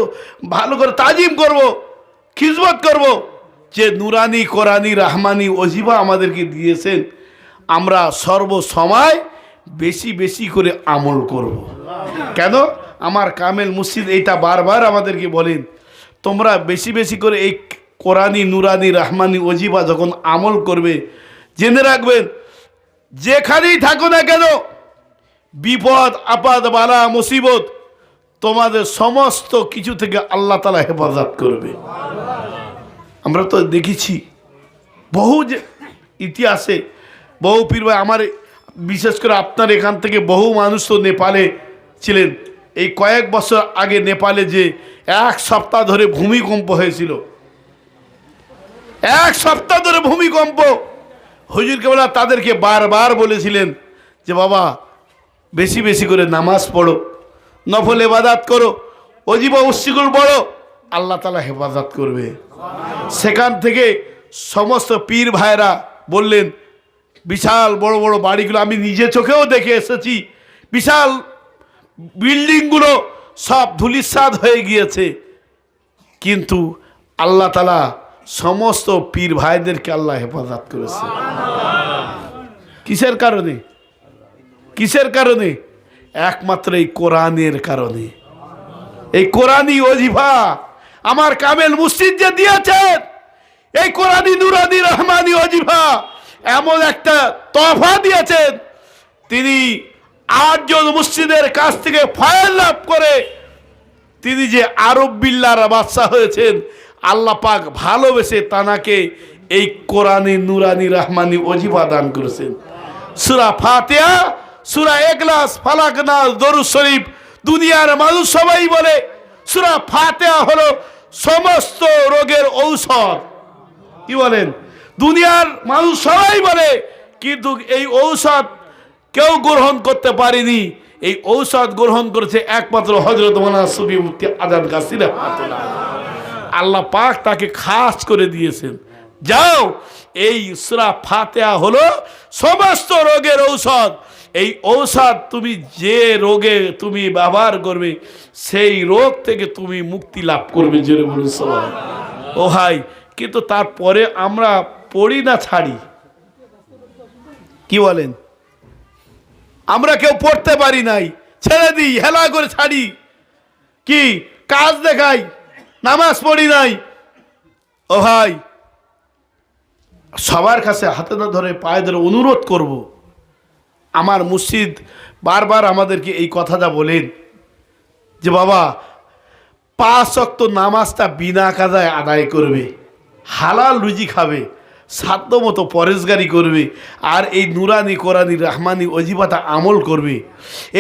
ভালো করে তাজিম করব, খিজমত করব। যে নুরানি কোরআনি রাহমানি ওজিফা আমাদেরকে দিয়েছেন, আমরা সর্বসময় বেশি বেশি করে আমল করব। কেন? আমার কামেল মসজিদ এইটা বারবার আমাদেরকে বলেন, তোমরা বেশি বেশি করে এই কোরআনি নুরানি রাহমানি ওজিফা যখন আমল করবে, জেনে রাখবেন যেখানেই থাকো না কেন, বিপদ আপদ বালা মুসিবত তোমাদের সমস্ত কিছু থেকে আল্লাহ তাআলা হেফাজত করবে। আমরা তো দেখেছি বহু যে ইতিহাসে বহু পীর ভাই, আমার বিশেষ করে আপনার এখান থেকে বহু মানুষ তো নেপালে ছিলেন। এই কয়েক বছর আগে নেপালে যে 1 সপ্তাহ ধরে ভূমিকম্প হয়েছিল, 1 সপ্তাহ ধরে ভূমিকম্প, হুজুর কেবলা তাদেরকে বারবার বলেছিলেন যে বাবা বেশি বেশি করে নামাজ পড়ো, নফল ইবাদত করো, ওজিফা উসিকুল পড়ো, আল্লাহ তাআলা হেফাজত করবে। সেখান থেকে সমস্ত পীর ভাইরা বললেন, বিশাল বড় বড় বাড়িগুলো আমি নিজে চোখেও দেখে এসেছি, বিশাল বিল্ডিংগুলো সব ধূলিসাৎ হয়ে গিয়েছে, কিন্তু আল্লাহ তাআলা সমস্ত পীর ভাইদেরকে আল্লাহ হেফাজত করেছে। কিসের কারণে? কিসের কারণে? একমাত্র এই কোরআনের কারণে। এই কোরআনি ওজিফা আমার কামেল মসজিদ যে দিয়েছেন, এই কোরআনি নুরানি রহমানি ওজিফা এমন একটা তোহফা দিয়েছেন, তিনি 8 জন মসজিদের কাছ থেকে ফয়েল লাভ করে তিনি যে আরব বিল্লার বাদশা হয়েছেন, আল্লাহ পাক ভালোবেসে তানাকে এই কোরআনি নুরানি রহমানি ওজিফা দান করেছেন। সূরা ফাতিহা, সূরা ইখলাস, ফালাক, নাস, দরুদ শরীফ দুনিয়ার মানুষ সবাই বলে সূরা ফাতিহা হলো সমস্ত রোগের ঔষধ। কি বলেন? দুনিয়ার মানুষ সবাই বলে, কিন্তু এই ঔষধ কেউ গ্রহণ করতে পারেনি। এই ঔষধ গ্রহণ করেছে একমাত্র হযরত মাওলানা সুফি মুফতি আজাদ গাছী রাহমাতুল্লাহ। আল্লাহ পাক তাকে খাস করে দিয়েছেন, যাও এই সূরা ফাতিহা হলো সমস্ত রোগের ঔষধ। এই ঔষধ তুমি যে রোগে তুমি ব্যবহার করবে, সেই রোগ থেকে তুমি মুক্তি লাভ করবে। জোরে বলুন সুবহানাল্লাহ। ও ভাই, কিন্তু তারপরে আমরা পড়ি না, ছাড়ি। কি বলেন? আমরা কেউ পড়তে পারি নাই, ছেড়ে দিই, হেলা করে ছাড়ি। কি কাজ দেখাই, নামাজ পড়ি নাই। ও ভাই, সবার কাছে হাতে না ধরে পায়ে ধরে অনুরোধ করব, আমার মুর্শিদ বারবার আমাদেরকে এই কথাটা বলেন যে বাবা 5 ওয়াক্ত নামাজটা বিনা কাজায় আদায় করবে, হালাল রুজি খাবে, সাধ্য মতো পরেশগারি করবে, আর এই নুরানি কোরআনি রহমানি ওজিফাটা আমল করবে।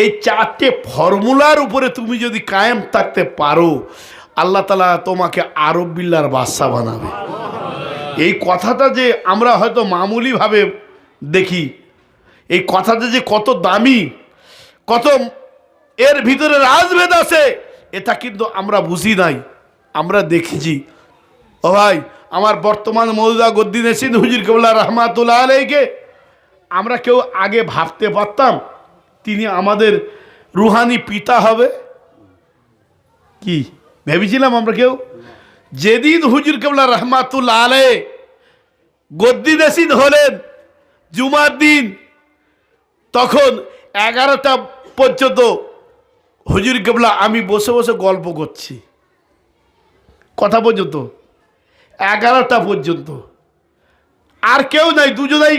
এই 4টে ফর্মুলার উপরে তুমি যদি কায়েম থাকতে পারো, আল্লাহ তাআলা তোমাকে আরব বিল্লার বাদশা বানাবে। এই কথাটা যে আমরা হয়তো মামুলিভাবে দেখি, এই কথাটা যে কত দামি, কত এর ভিতরে রাজভেদ আছে, এটা কিন্তু আমরা বুঝি নাই, আমরা দেখেছি। ও ভাই, আমার বর্তমান মওলানা গদ্দী নেশিদ হুজুর কেবলা রহমাতুল্লাহ আলাইহিকে আমরা কেউ আগে ভাবতে পারতাম তিনি আমাদের রুহানি পিতা হবে? কি ভেবেছিলাম আমরা কেউ? যেদিন হুজুর কেবলা রহমাতুল্লাহ আলাইহি গদ্দী নেশিদ হলেন জুমার দিন, তখন 11টা পর্যন্ত হুজুর কেবলা আমি বসে বসে গল্প করছি, কথা পর্যন্ত 11টা পর্যন্ত, আর কেউ নাই, দুজনেই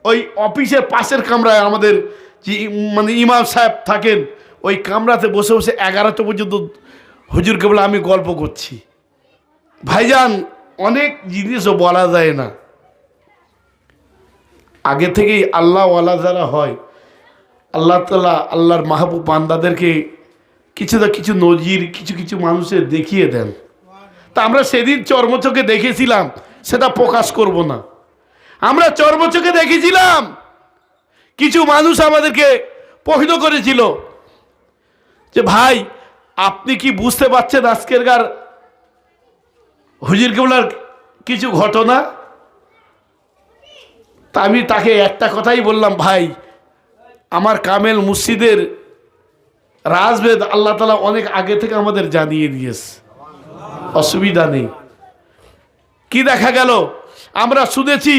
ওই অফিসের পাশের কামরায় আমাদের যে মানে ইমাম সাহেব থাকেন, ওই কামরাতে বসে বসে 11টা পর্যন্ত হুজুর কেবলা আমি গল্প করছি। ভাইজান, অনেক জিনিসও বলা যায় না, আগে থেকেই আল্লাহ ওয়ালা যারা হয়, আল্লাহ তাআলা আল্লাহর মাহবুব বান্দাদেরকে কিছু না কিছু নজির কিছু কিছু মানুষের দেখিয়ে দেন। তা আমরা সেদিন চর্মচোখে দেখেছিলাম, সেটা প্রকাশ করব না। আমরা চর্মচোখে দেখেছিলাম, কিছু মানুষ আমাদেরকে প্রশ্ন করেছিল যে ভাই আপনি কি বুঝতে পারছেন আজকেরকার হুজুর কেবলার কিছু ঘটনা? তা আমি তাকে একটা কথাই বললাম, ভাই আমার কামেল মুর্শিদের রাজভেদ আল্লাহ তাআলা অনেক আগে থেকে আমাদের জানিয়ে দিয়েছে, অসুবিধা নেই। কি দেখা গেল, আমরা শুনেছি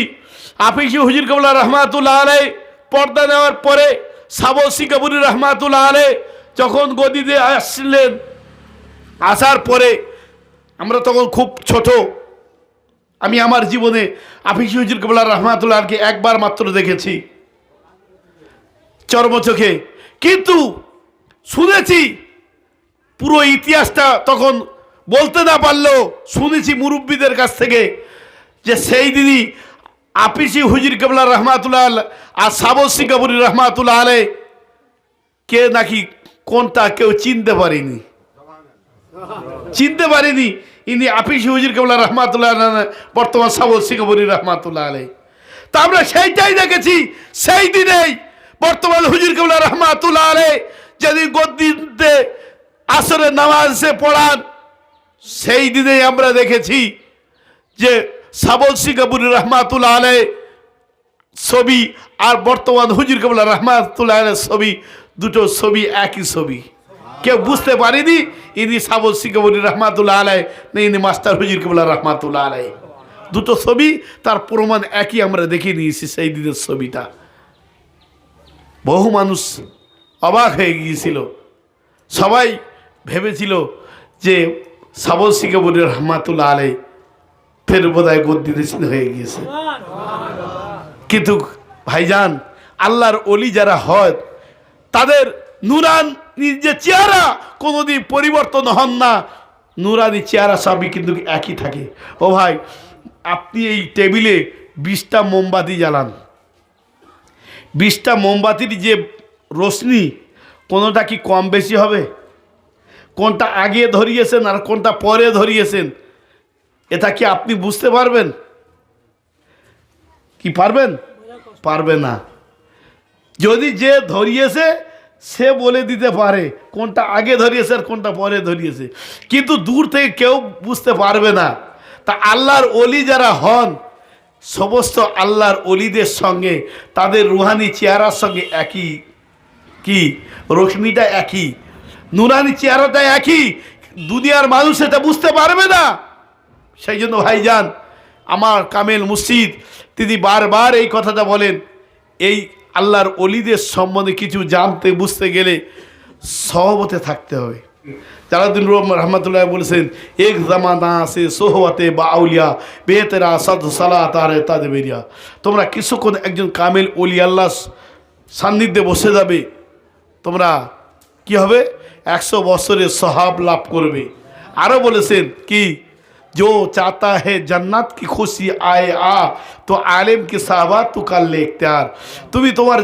আফিসি হুজুর কেবলা রহমাতুল্লাহ আলাইহি পর্দা নেওয়ার পরে সাবসি কবরী রহমাতুল্লাহ আলাইহি যখন গদিতে আসলেন, আসার পরে আমরা তখন খুব ছোট, আমি আমার জীবনে আফিসি হুজুর কেবলা রহমাতুল্লাহকে একবার মাত্র দেখেছি চর্মচোখে, কিন্তু শুনেছি পুরো ইতিহাসটা তখন বলতে না পারলেও শুনেছি মুরব্বীদের কাছ থেকে যে সেই দিনই আফিসি হুজুর কেবলা রহমাতুল্লাহ আর সাবসি কবরী রহমাতুল্লাহ আলাইহি কে নাকি কোনটা কেউ চিনতে পারেনি। ইনি আফিসি হুজুর কেবলা রহমাতুল্লাহ বর্তমান সাবসি কবরী রহমাতুল্লাহ আলাইহি। তা আমরা সেইটাই দেখেছি, সেই দিনেই বর্তমান হুজুর কেবলা রহমাতুল্লাহ আলাইহি যেদিন গদ্দিতে আসরের নামাজে পড়ান, সেই দিনেই আমরা দেখেছি যে সাবসি কবরী রহমাতুল্লাহ আলাইহি ছবি আর বর্তমান হুজুর কেবলা রহমাতুল্লাহ আলাইহি ছবি, দুটো ছবি একই ছবি। কেউ বুঝতে পারেনি ইনি সাবসি কবরী রহমাতুল্লাহ আলাইহি না ইনি মাস্টার হুজুর কেবলা রহমাতুল্লাহ আলাইহি। দুটো ছবি, তার প্রমাণ একই আমরা দেখে নিয়েছি সেই দিনের ছবিটা। বহু মানুষ অবাক হয়ে গিয়েছিল, সবাই ভেবেছিল যে সাবসি কবরী রহমাতুল্লাহ আলাইহি ফের বোধহয় গদ্দিদেশীন হয়ে গিয়েছে। কিন্তু ভাইজান, আল্লাহর ওলি যারা হয় তাদের নুরানি যে চেহারা কোনোদিন পরিবর্তন হন না, নুরানি চেহারা সবই কিন্তু একই থাকে। ও ভাই, আপনি এই টেবিলে 20টা মোমবাতি জ্বালান, 20টা মোমবাতির যে রোশনি কোনোটা কি কম বেশি হবে? কোনটা আগে ধরিয়েছেন আর কোনটা পরে ধরিয়েছেন, এটা কি আপনি বুঝতে পারবেন? কি পারবেন? পারবে না। যদি যে ধরিয়েছে সে বলে দিতে পারে কোনটা আগে ধরিয়েছে আর কোনটা পরে ধরিয়েছে, কিন্তু দূর থেকে কেউ বুঝতে পারবে না। তা আল্লাহর ওলি যারা হন, সমস্ত আল্লাহর ওলিদের সঙ্গে তাদের রুহানি চেহারার সঙ্গে একই, কি রোশনিটা একই, নুরানি চেহারাটা একই, দুনিয়ার মানুষ এটা বুঝতে পারবে না। সেই জন্য ভাইজান, আমার কামেল মুর্শিদ তিনি বারবার এই কথাটা বলেন, এই আল্লাহর ওলিদের সম্বন্ধে কিছু জানতে বুঝতে গেলে সহবতে থাকতে হবে। জালালউদ্দিন রহমাতুল্লাহ বলেছেন, এক জামানা আছে সোহবতে বা আউলিয়া বেতেরা সাদ সালাত আর তাদেবেরিয়া। তোমরা কিছুক্ষণ একজন কামেল ওলি আল্লাহ সান্নিধ্যে বসে যাবে, তোমরা কি হবে? 100 বছরের সহাব লাভ করবে। আরও বলেছেন কি, जो चाहता है जन्नत की खुशी आए आ तो आलिम की साहबात तू कर ले इख्तियार। তুমি তোমার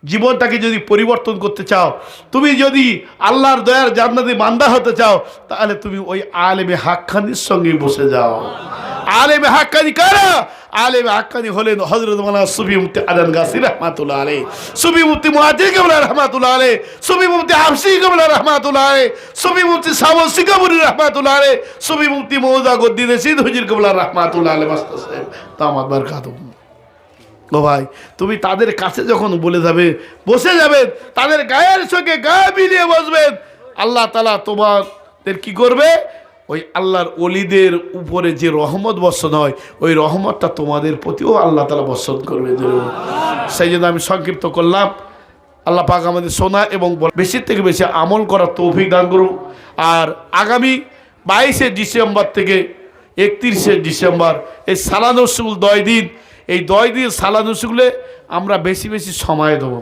জীবনটাকে যদি পরিবর্তন করতে চাও, তুমি যদি আল্লাহর দয়ার জান্নাতি বান্দা হতে চাও, তাহলে তুমি ওই আলেমে হাক্কানির সঙ্গে বসে যাও। আলেমে হাক্কানি কারা? আলেমে হাক্কানি হলেন হযরত মাওলানা সুফি মুফতি আদন গাছি রাহমাতুল্লাহ আলাইহি, সুফি মুফতি মুহাজির কেবলা রাহমাতুল্লাহ আলাইহি, সুফি মুফতি হাফসি কেবলা রাহমাতুল্লাহ আলাইহি, সুফি মুফতি সাবসি কবরী রাহমাতুল্লাহ আলাইহি, সুফি মুফতি মৌজা গদ্দিদেশীন হুজুর কেবলা রাহমাতুল্লাহ আলাইহি মাস্টার সাহেব দামাত বারকাতুহু। ও ভাই, তুমি তাদের কাছে যখন বলে যাবে, বসে যাবেন, তাদের গায়ের সঙ্গে গায়ে মিলিয়ে বসবেন, আল্লাহ তাআলা তোমাদের কি করবে? ওই আল্লাহর ওলিদের উপরে যে রহমত বর্ষণ হয়, ওই রহমতটা তোমাদের প্রতিও আল্লাহ তাআলা বর্ষণ করবে। সেই জন্য আমি সংক্ষিপ্ত করলাম। আল্লাহ পাক আমাদের শোনা এবং বেশি থেকে বেশি আমল করার তৌফিক দান করুন। আর আগামী 22শে ডিসেম্বর থেকে 31শে ডিসেম্বর এই সালাতুল শুল 10 দিন, এই 10 দিন সালাতুল শুলে আমরা বেশি বেশি সময় দেবো।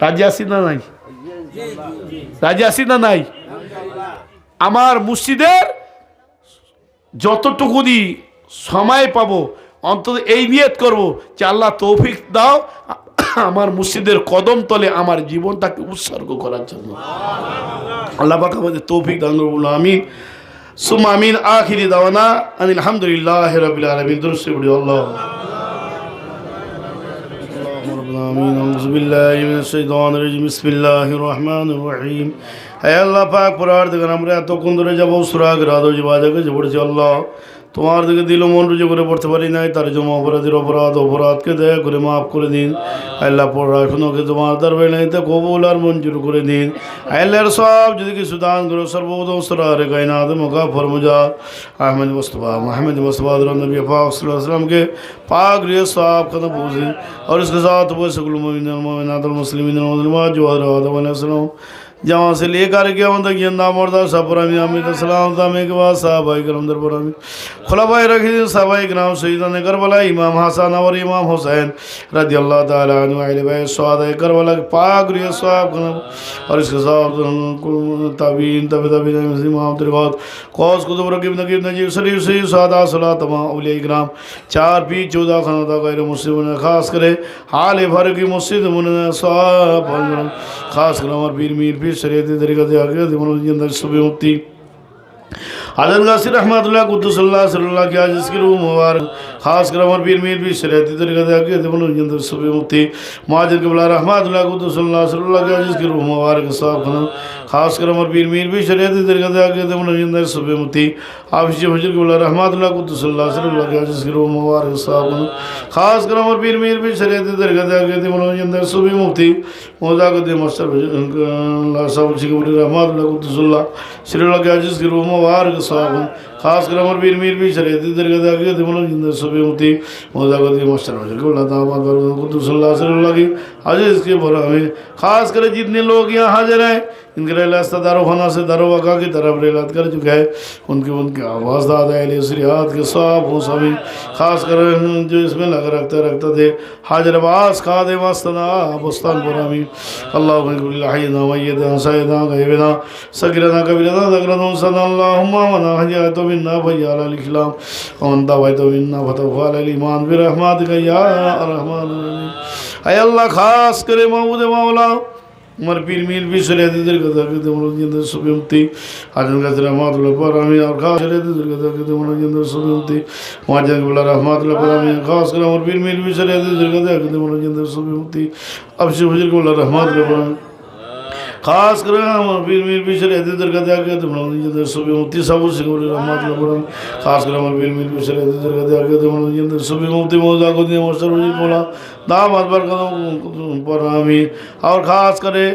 রাজি আছি না নাই? রাজি আছি না নাই? আমার মুর্শিদের যতটুকুনি সময় পাবো অন্তত এই নিয়ত করব যে আল্লাহ তৌফিক দাও আমার মুর্শিদের কদম তলে আমার জীবনটাকে উৎসর্গ করার জন্য। আল্লাহ পাক আমাদের তৌফিক দান করুন, আমিন সুম্মা আমিন। আখিরি দাওয়ানা আনিল হামদুলিল্লাহি রাব্বিল আলামিন। দুরূদ শরীফ পড়ি। আল্লাহ آمين أعوذ بالله من الشيطان الرجيم بسم الله الرحمن الرحيم হে আল্লাহ পাক পরওয়ারদিগার আমরা এতক্ষণ ধরে যাবো সূরা গরাদ জিবাদাকে যে পড়ছি আল্লাহ তোমার দিকে দিল মন রুজু করে পড়তে পারি নাই তার জন্য অপরাধীর অপরাধকে দয়া করে মাফ করে দিন আল্লাহ পড়াশোনাকে তোমার দরবারে নিতে কবুল আর মঞ্জুর করে দিন আল্লাহর সব যদি কিছু দান করো সর্বপ্রথম সরার কায়নাত মকা ফরমুজা আহমদ মুস্তফা मोहम्मद मुस्तफा नबी पाक सल्लल्लाहु अलैहि वसल्लम के पाक रिया साहब का नबूज़ी और इसके साथ वो सकल मोमिन मोमिनात मुस्लिमीन मुसलमान जो आदम अलैहिस्सलाम जहाँ से लेकर के उन तक जिंदा मुर्दा सब पर अमीर सलाम तामे के बाद साहबाई करम दर पर खुलाफाए राशिदीन साहबाई कराम शहीदान करबला इमाम हसन और इमाम हुसैन रज़ी अल्लाह ताला अन्हु अहले बैत शुहदाए करबला के पाक रिया साहब और इसके साथ ताबीन ताबीन इमाम तिरगत कौस कुतुब रकीब नकीब नजीब शरीफ से सादा सलाह तमाम औलिया इकराम चार पी 14 खानदा गैर मुस्लिम खास करे हाल भर की मस्जिद मुन साहब खास कर हमारे पीर मीर पीर शरीयती तरीका से आगे अंदर सुबह होती हज़रत गासी रहमतुल्लाह कुद्दुसल्लाह सल्लल्लाहु की आज इसकी रूह मुबारक खास कर हमारे पीर मीर पीर शरीयती तरीका से आगे अंदर सुबह होती माजिद क़िबला रहमतुल्लाह कुद्दुसल्लाह सल्लल्लाहु की आज इसकी रूह मुबारक साहब खास कर हमारे पीर मीर पीर शरीयती तरीका से आगे अंदर सुबह होती हाफिज़ फजल क़िबला रहमतुल्लाह कुद्दुसल्लाह सल्लल्लाहु की आज इसकी रूह मुबारक साहब खास कर हमारे पीर मीर पीर शरीयती तरीका से आगे अंदर सुबह होती मौजा को दे मास्टर साहब रहमतुल्लाह कुद्दुसल्लाह सल्लल्लाहु की आज इसकी रूह मुबारक साहब खास कर हमारे पीर मीर भी शरीयती तरीके से आगे जिंदर सुबह होती मौजा को दे मास्टर कुद्दुसल्लाह सल्लल्लाहु की आज इसके भरा में खास कर जितने लोग यहाँ हाजिर हैं इनके रास्ता दारो खाना से दारो वक़ा की तरफ रेलात कर चुके हैं उनके आवाज़ दादा शरीयत के सब हो सभी खास कर जो इसमें लग रखते थे हाजिर अब्बास खादे मस्तना बस्तान पुरामी अल्लाह मैयदा सैदा गैबना सगरना कबीरना दगरना सल्लल्लाहु मना हजातो मिन्ना भैया अलैहिस्सलाम वंदा वैतो मिन्ना फतफाल ईमान बिरहमतिका या रहमान ऐ अल्लाह खास करे महमूद मौला मर पीर मीर भी शरीयती तरीके से आगे अंदर सुबह होती हज़रत गाजी रहमतुल्लाह पर आमीन और खास शरीयती तरीके से आगे अंदर सुबह होती माजिद क़िबला रहमतुल्लाह पर आमीन खास कर मर पीर मीर भी शरीयती तरीके से आगे अंदर सुबह होती अब से फजल क़िबला रहमतुल्लाह पर खास कर पीर मीर भी शरीयती तरीके से आगे अंदर सुबह होती सब से रहमतुल्लाह पर खास कर मर पीर मीर भी शरीयती तरीके से आगे अंदर सुबह होती मौजा को दिए मास्टर बोला दामद पर आमीन और ख़ास करे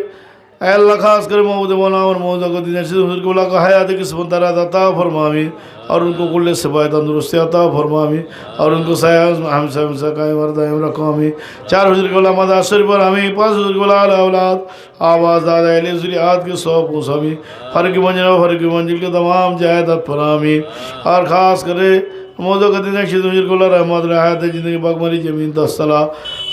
अल्लाह खास करे महमूद मौला और मौजा को दिन हुजूर का हयात किस्मत दराज अता फरमामी और उनको कुल्ल सिफाय तंदुरुस्ती अता फरमामी और उनको हमेशा कायम दायम रखामी चार हुजूर के मदा शरीफ पर हमें 5 हुजूर के औलाद आवाज़ दादा अहले ज़ुरियात के 100 पूसामी हर की मंजिल के तमाम जायदात फरामी और ख़ास करे मौजू का दिन हुजूर को रहमत रहत ज़िंदगी बागमरी ज़मीन 10 साला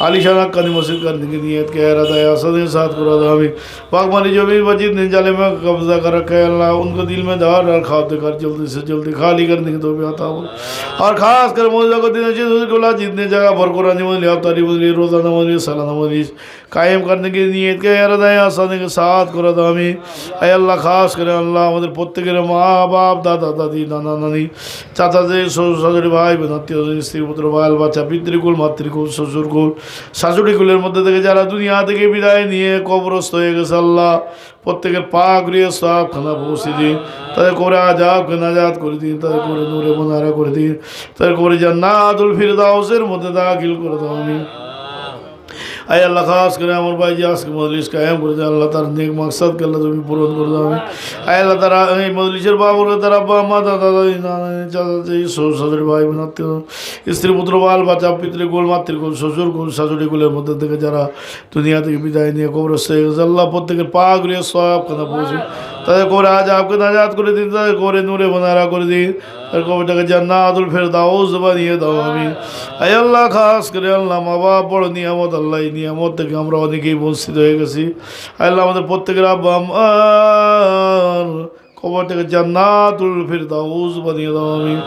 आलिशान कदी मस्जिद करने की नीयत के इरादा सदे साथ करो हमें बागमरी ज़मीन मस्जिद निजाले में कब्जा कर रखा है अल्लाह उनको दिल में दार खाते कर जल्दी से जल्दी खाली करने की तौफीक अता हो और ख़ास कर मौजू का दिन हुजूर को जितने जगह पर कुरान मजलिस अफ्तारी मजलिस रोज़ाना मजलिस सालाना मजलिस कायम करने की नीयत के इरादा आसानी के साथ करो हमें ऐ अल्लाह खास करे अल्लाह हमारे प्रत्येकेर माँ बाप दादा दादी नाना नानी चाचा जी শাশুড়ি ভাই বোন আত্মীয় স্ত্রী পুত্র বাল বাচ্চা পিতৃকুল মাতৃকুল শ্বশুরকুল শাশুড়ি কুলের মধ্যে থেকে যারা দুনিয়া থেকে বিদায় নিয়ে কবরস্থ হয়ে গেছে আল্লাহ প্রত্যেকের পাক রিয়ে সব খানা পৌঁছে দিন তাদের করে আযাবকে নাজাত করে দিন তাদের করে নূরে মুনারা করে দিন তাদের করে জান্নাতুল ফিরদাউসের মধ্যে দাখিল করে দাও আমিন ऐ अल्लाह खास करे अमर भाई जी आज के मजलिस कायम कर दे अल्लाह तार नेक मकसद के अल्लाह तुम्हें पूर्ण कर दो हमें ऐ अल्लाह तारा मजलिसर बाबू के तारा अब्बा माता दादा चाचा শ্বশুর ভাই বোন আত্মীয় স্ত্রী পুত্র বাল বাচ্চা পিতৃকুল মাতৃকুল শ্বশুরকুল শাশুড়ি কুলের মধ্যে থেকে যারা দুনিয়া থেকে বিদায় নিয়ে কবরস্থ হয়ে গেছে আল্লাহ প্রত্যেকের পাক রিয়ে সব খানা পৌঁছে তাদের করে আযাবকে নাজাত করে দিন তাদের করে নূরে মুনারা করে দিন তাদের কবরটাকে জান্নাতুল ফিরদাউস বানিয়ে দাও আমিন ऐ अल्लाह खास करे अल्लाह মা বাপ বড় নিয়ামত আল্লাহ এই নিয়ামত থেকে আমরা অনেকেই বঞ্চিত হয়ে গেছি আল্লাহ আমাদের প্রত্যেকের আব্বা আম্মার কবর থেকে জান্নাতুল ফিরদাউস বানিয়ে দাও আমিন।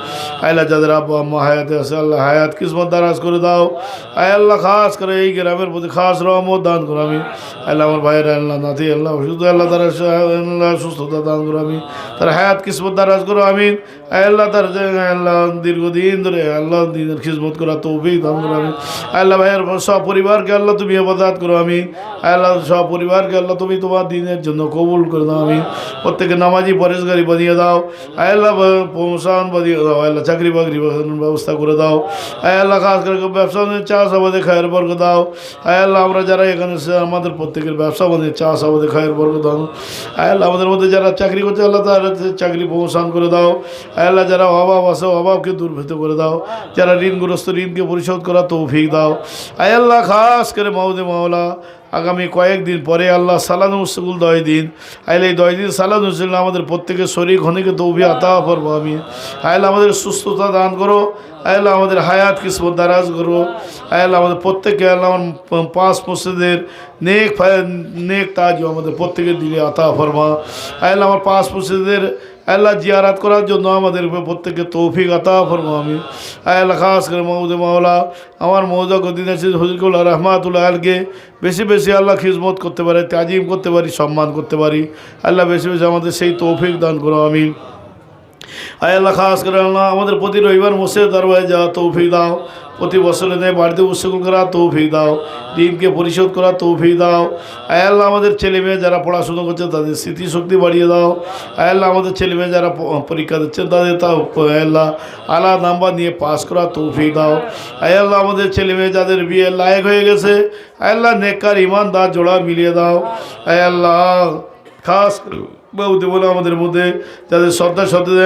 আল্লাহ যাদের আব্বা আম্মা হায়াতে আছে আল্লাহ হায়াত কিসমত দারাজ করে দাও। আয় আল্লাহ খাস করে এই গ্রামের প্রতি খাস রহমত দান করো আমিন। আল্লাহ আমার ভাইয়ের আল্লাহ নাতি আল্লাহ শুধু আল্লাহ তারা আল্লাহ সুস্থতা দান করো আমিন। তার হায়াত কিসমত দারাজ করো আমিন। আয় আল্লাহ তার আল্লাহ দীর্ঘদিন ধরে আল্লাহ দিনের খিদমত করা তৌফিক দান করো আমিন। আল্লাহ ভাইয়ের সব পরিবারকে আল্লাহ তুমি ইবাদত করো আমিন। আল্লাহ সব পরিবারকে আল্লাহ তুমি তোমার দিনের জন্য কবুল করে দাও আমিন। প্রত্যেকে নামাজি পরেশগারি বানিয়ে দাও। আয় আল্লাহ প্রমোশন বানিয়ে দাও। আল্লাহ চাকরি বাকরি ব্যবস্থা করে দাও। আয় আল্লাহ খাস করে ব্যবসা চাষ আবাদে খায়ের বর্গ দাও। আয় আল্লাহ আমরা যারা এখানে আমাদের প্রত্যেকের ব্যবসা বানিয়ে চাষ আবাদে খায়ের বর্গ দাও। আয় আল্লাহ আমাদের মধ্যে যারা চাকরি করছে আল্লাহ তার চাকরি প্রমোশন করে দাও। আয় আল্লাহ যারা অভাব আছে অভাবকে দূরভূত করে দাও। যারা ঋণগ্রস্ত ঋণকে পরিশোধ করা তৌফিক দাও। আয় আল্লাহ খাস করে মাউদে মাওলা আগামী কয়েকদিন পরে আল্লাহ সালানুল উসগুল 10 দিন আইলে এই 10 দিন সালানুল উসগুল আমাদের প্রত্যেকের শরীর ঘনিকে তৌফিক আতা করবো আমি। আইলে আমাদের সুস্থতা দান করো। আইলে আমাদের হায়াত কিসমত দারাজ করো। আইলে আমাদের প্রত্যেককে আল্লাহ আমার 5 মসজিদের নেক তাজ আমাদের প্রত্যেকের দিলে আতা ফরমা। আইলে আমার 5 মসজিদের আল্লাহ জিয়ারাত করার জন্য আমাদের প্রত্যেককে তৌফিক আতা ফরমা আমি। আল্লাহ খাস করে মৌদে মাওলা আমার মৌজা গদিন আছে হুজুরুল্লাহ রহমাতুল্লাহ আলকে বেশি বেশি আল্লাহ খিদমত করতে পারে তাজিম করতে পারি সম্মান করতে পারি। আল্লাহ বেশি বেশি আমাদের সেই তৌফিক দান করো আমি। আয় আল্লাহ খাস করে আল্লাহ আমাদের প্রতি রবিবার মসজিদ দরবারে যাওয়া তৌফিক দাও। প্রতি বছরে নেই বাড়িতে উৎসব করা তৌফিক দাও। ঋণকে পরিশোধ করা তৌফিক দাও। আয় আল্লাহ আমাদের ছেলে মেয়ে যারা পড়াশুনো করছে তাদের স্মৃতিশক্তি বাড়িয়ে দাও। আয় আল্লাহ আমাদের ছেলে মেয়ে যারা পরীক্ষা দিচ্ছেন তাদের তাও আল্লাহ আলা নাম্বার নিয়ে পাস করা তৌফিক দাও। আয় আল্লাহ আমাদের ছেলে মেয়ে যাদের বিয়ে লায়ক হয়ে গেছে আয় আল্লাহ নেককার ইমানদার জোড়া মিলিয়ে দাও। আয় আল্লাহ খাস বলতে বলে আমাদের মধ্যে যাদের শ্রদ্ধা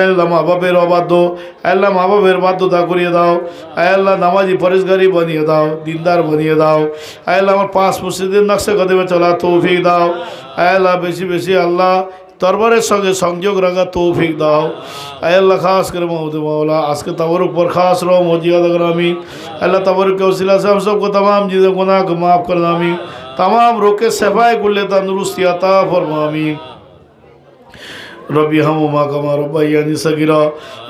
আল্লাহ মা বাপের অবাধ্য আল্লাহ মা বাপের বাধ্যতা করিয়ে দাও। আল্লাহ নামাজি পরেশগারি বানিয়ে দাও দিনদার বানিয়ে দাও। আল্লাহ আমার 5 মসজিদের নকশা কদমে চলা তৌফিক দাও। আল্লাহ বেশি বেশি আল্লাহ দরবারের সঙ্গে সংযোগ রাখা তৌফিক দাও। আল্লাহ খাস করে মাহমুদ মাওলা আজকে তাবরুক पर खास रहो मौजियाद ग्रामी अल्लाह तबरुक के वसीला से हम सबको तमाम चीज़ों गुनाह को माफ़ करना आमीन। तमाम रोके सफाई कुल्ले तंदुरुस्ती अता फरमा आमीन। रब्बी हमुमा कमा रब्बायानी सगीरा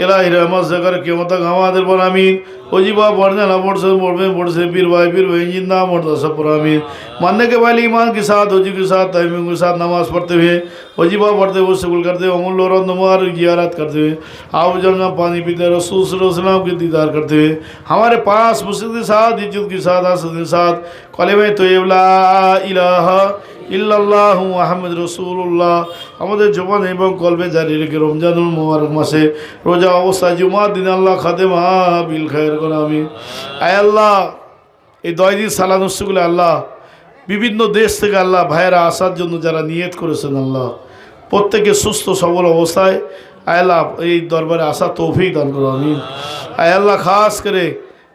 इलाही रहमत से कर क़यामत तक हमारे पर आमीन। वजीबा पढ़ने ना पढ़ से पीर भाई जिंदा मरदा सब पर आमीन। मानने के वाले ईमान के साथ वजी के साथ तहमीम के साथ नमाज पढ़ते हुए वजीबा पढ़ते हुए शगुल करते हुए अमुल और नमार जियारत करते हुए आओ जलना पानी पीते रसूल सल्लल्लाहु अलैहि वसल्लम के दीदार करते हुए हमारे पास मुस्लिम के साथ इज्जत के साथ आसद के साथ कलिमा तय्यब ला इलाहा इल्लल्लाहु मुहम्मद रसूलुल्लाह আমাদের জবান এবং কলবে জারি রেখে রমজানুল মুবারক মাসে রোজা অবস্থায় জুমার দিন আল্লাহ খাদেমা বিল খায়ের করে আমি। আয় আল্লাহ এই 10 দিন সালানুসগুলো আল্লাহ বিভিন্ন দেশ থেকে আল্লাহ ভাইয়েরা আসার জন্য যারা নিয়ত করেছেন আল্লাহ প্রত্যেকে সুস্থ সবল অবস্থায় আয় আল্লাহ এই দরবারে আসা তৌফিক দান করো আমিন। আয় আল্লাহ খাস করে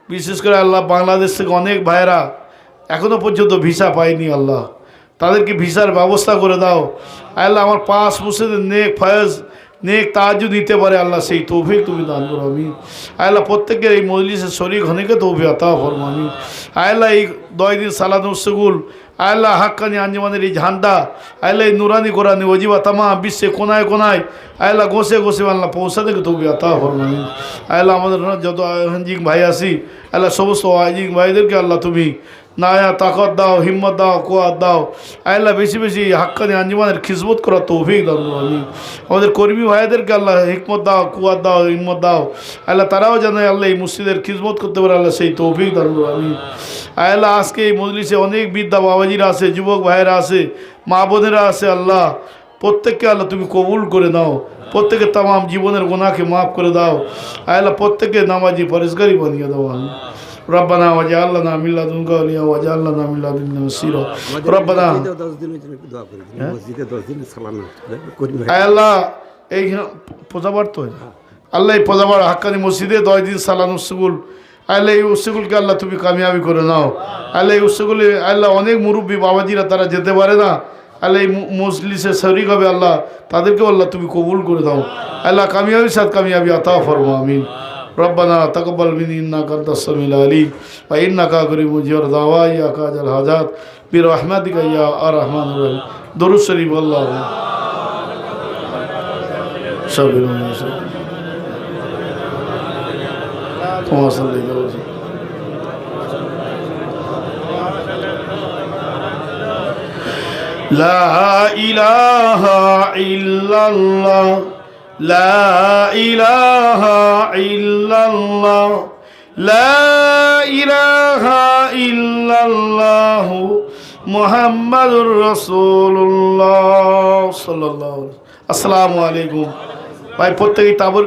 বিশেষ করে আল্লাহ বাংলাদেশ থেকে অনেক ভাইয়েরা এখনও পর্যন্ত ভিসা পায়নি আল্লাহ তাদেরকে ভিসার ব্যবস্থা করে দাও। আল্লাহ আমার 5 মসজিদের নেক ফয়েজ নেক তাজ নিতে পারে আল্লাহ সেই তৌফিক তুমি দান করো আমিন। আল্লাহ প্রত্যেকের এই মজলিসের শরীক অনেকে তৌফিক আতা ফরমা আমিন। আল্লাহ এই 10 দিন সালাতুল উসগুল আল্লাহ হাক্কানি আঞ্জমানের এই ঝান্ডা আল্লাহ এই নুরানি কোরআনি ওজিবা তামাম বিশ্বে কোনায় কোনায় আল্লাহ গোসে গোসে আল্লাহ পৌঁছা থেকে তৌফিক আতা ফরমা আমিন। আল্লাহ আমাদের যত হাজিক ভাই আছি আল্লাহ সমস্ত হাজিক ভাইদেরকে আল্লাহ তুমি নায়া তাকত দাও হিম্মত দাও কুয়াত দাও। আল্লাহ বেশি বেশি হাক্কানি আঞ্জমানের খিজমত করা তৌফিক দান করো আমিন। আমাদের কর্মী ভাইদেরকে আল্লাহ হিকমত দাও কুয়াত দাও হিম্মত দাও আল্লাহ তারাও জানে আল্লাহ এই মসজিদের খিজমত করতে পারে আল্লাহ সেই তৌফিক দান করো আমিন। আল্লাহ আজকে এই মজলিসে অনেক বিদ্যা বাবাজিরা আছে যুবক ভাইয়েরা আছে মা বোনেরা আছে আল্লাহ প্রত্যেককে আল্লাহ তুমি কবুল করে নাও। প্রত্যেকে তামাম জীবনের গুনাহকে মাফ করে দাও। আল্লাহ প্রত্যেকে নামাজি পরেশগারি বানিয়ে দাও আমিন। रब्बना वजअलना मिन लदुनका वलिया वजअलना मिन लदुन्ना नसीरा रब्बना আল্লাহ এই পূজাবার তো আল্লাহ এই পূজাবার হাক্কানি মসজিদে 10 দিন সালান উসগুল আল্লাহ এই উসগুলকে আল্লাহ তুমি কামিয়াবি করে নাও। আল্লাহ এই উসগুলে আল্লাহ অনেক মুরব্বী বাবাজিরা তারা যেতে পারে না আল্লাহ এই মজলিসে শরীক হবে আল্লাহ তাদেরকেও আল্লাহ তুমি কবুল করে দাও। আল্লাহ কামিয়াবি সাথ কামিয়াবি আতা ফরমা আমিন। रब्बना तक़ब्बल मिन्नी इन्नका अंतस समीउल अलीम व इन्नका करीम मुजीब दावाई या काजल हाजात बिरहमतिका या अरहमानुर रहीम। दुरूद शरीफ अल्लाह লা ইলাহা ইল্লাল্লাহ লা ইলাহা ইল্লাল্লাহ লা ইলাহা ইল্লাল্লাহ মুহাম্মাদুর রাসূলুল্লাহ সাল্লাল্লাহু আলাইহি। আসসালামু আলাইকুম ভাই, প্রত্যেকেই তাবর